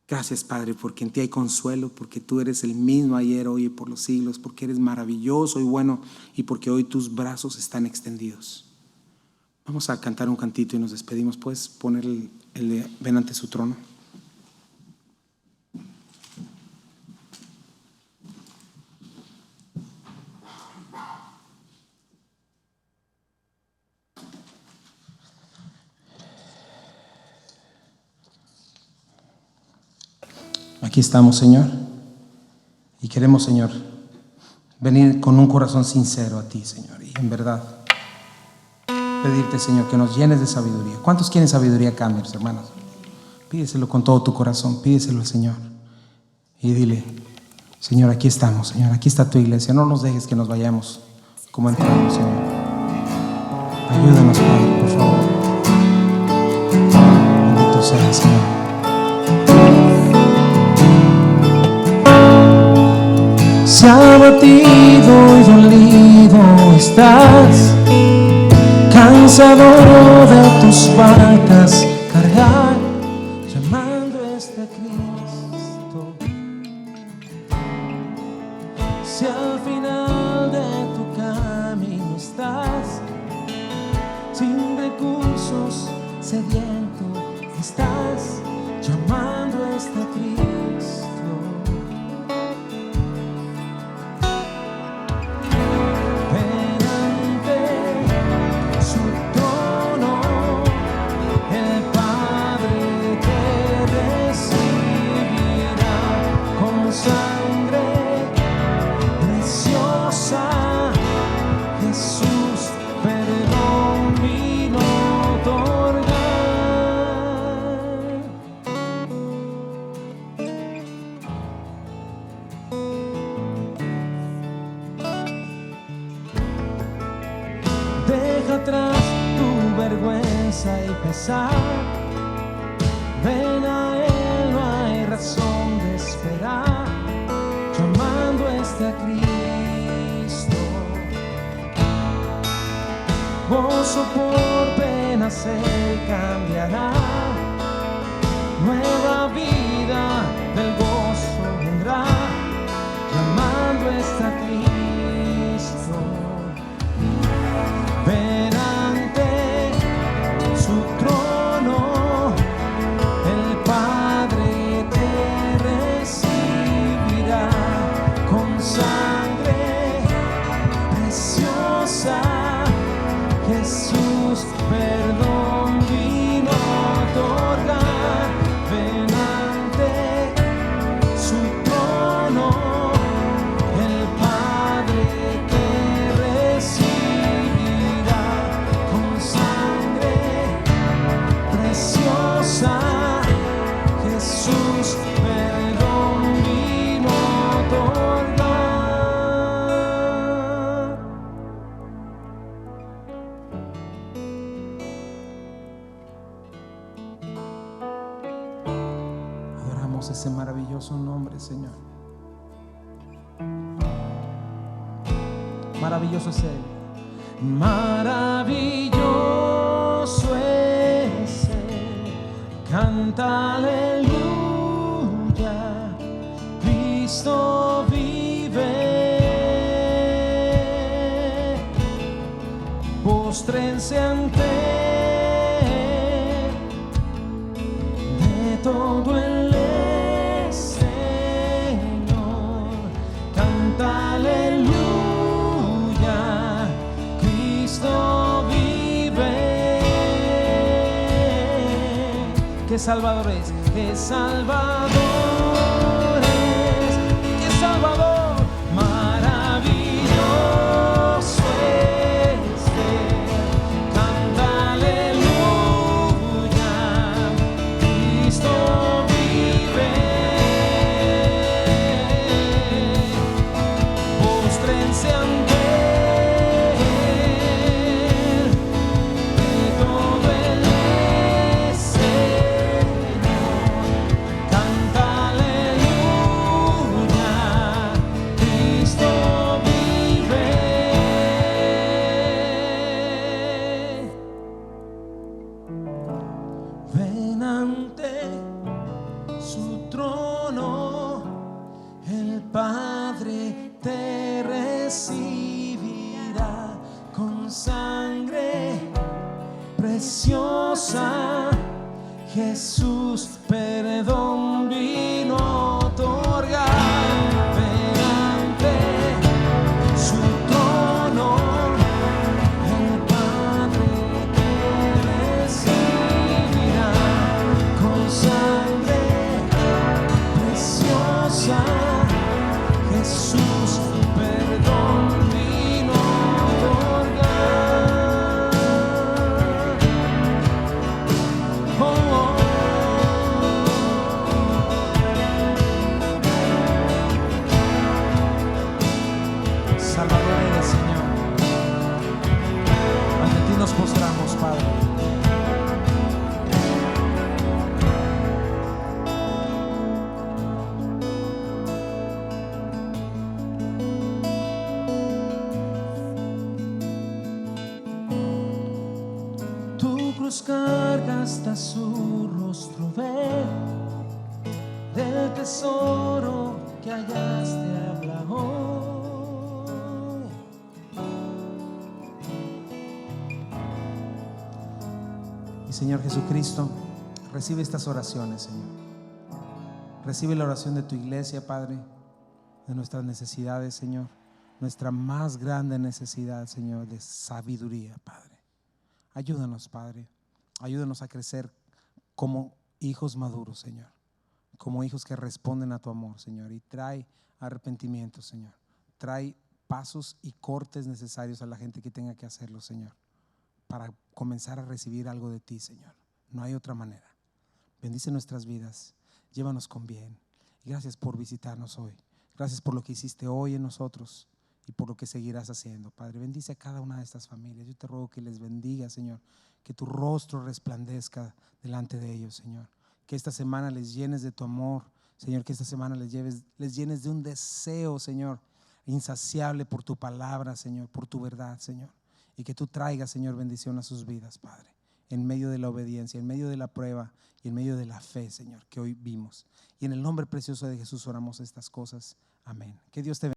Speaker 1: Gracias, Padre, porque en ti hay consuelo, porque tú eres el mismo ayer, hoy y por los siglos, porque eres maravilloso y bueno, y porque hoy tus brazos están extendidos. Vamos a cantar un cantito y nos despedimos. ¿Puedes poner el de Ven ante su trono? Aquí estamos, Señor, y queremos, Señor, venir con un corazón sincero a ti, Señor, y en verdad pedirte, Señor, que nos llenes de sabiduría. ¿Cuántos quieren sabiduría acá, mis hermanos? Pídeselo con todo tu corazón, pídeselo al Señor y dile: Señor, aquí estamos, Señor, aquí está tu iglesia. No nos dejes que nos vayamos como entramos, Señor. Ayúdanos, Padre, por favor. Bendito sea, Señor. Si abatido y dolido estás, cansado de tus faltas cargar, llamando a este Cristo. Si al final de tu camino estás, sin recursos sediento estás, llamando está Cristo. Ven ante su trono, el Padre te recibirá con sangre preciosa. Jesús perdón vino a otorgar. Deja atrás tu vergüenza y pesar. Ven a Él, no hay razón de esperar. Llamando está Cristo. Gozo por penas Él cambiará. Nueva vida del gozo vendrá. Llamando está Cristo. Ven ante su trono, el Padre te recibirá con sangre preciosa. Jesús perdón vino a otorgar. Ven ante su trono, el Padre te recibirá con sangre preciosa. Jesús perdón vino a otorgar. Adoramos ese maravilloso nombre, Señor. Maravilloso es Él. Maravilloso es Él. Canta aleluya. Cristo vive. Póstrense ante Él. De todo Él es Señor. Canta aleluya. Cristo vive. ¿Qué Salvador es? ¿Qué Salvador es? ¿Qué Salvador? Maravilloso es Él. Canta aleluya. Cristo vive. Póstrense ante Él. De todo Él es Señor. Canta aleluya. Cristo vive. Ven ante su trono, el Padre te recibirá con sangre preciosa. Jesús perdón vino a otorgar. Ven ante su trono, el Padre te recibirá con sangre preciosa. Jesús perdón vino a otorgar. Oh, oh. Salvador eres, Señor. Ante ti nos postramos, Padre. Tu cruz carga hasta su rostro, ver del tesoro que hallaste habla hoy. Señor Jesucristo, recibe estas oraciones, Señor. Recibe la oración de tu iglesia, Padre, de nuestras necesidades, Señor. Nuestra más grande necesidad, Señor, de sabiduría, Padre. Ayúdanos, Padre. Ayúdanos a crecer como hijos maduros, Señor. Como hijos que responden a tu amor, Señor. Y trae arrepentimiento, Señor. Trae pasos y cortes necesarios a la gente que tenga que hacerlo, Señor, para comenzar a recibir algo de ti, Señor. No hay otra manera. Bendice nuestras vidas. Llévanos con bien. Y gracias por visitarnos hoy. Gracias por lo que hiciste hoy en nosotros y por lo que seguirás haciendo, Padre. Bendice a cada una de estas familias. Yo te ruego que les bendiga, Señor. Que tu rostro resplandezca delante de ellos, Señor. Que esta semana les llenes de tu amor, Señor. Que esta semana les llenes de un deseo, Señor, insaciable por tu palabra, Señor, por tu verdad, Señor. Y que tú traigas, Señor, bendición a sus vidas, Padre, en medio de la obediencia, en medio de la prueba y en medio de la fe, Señor, que hoy vimos. Y en el nombre precioso de Jesús oramos estas cosas. Amén. Que Dios te bendiga.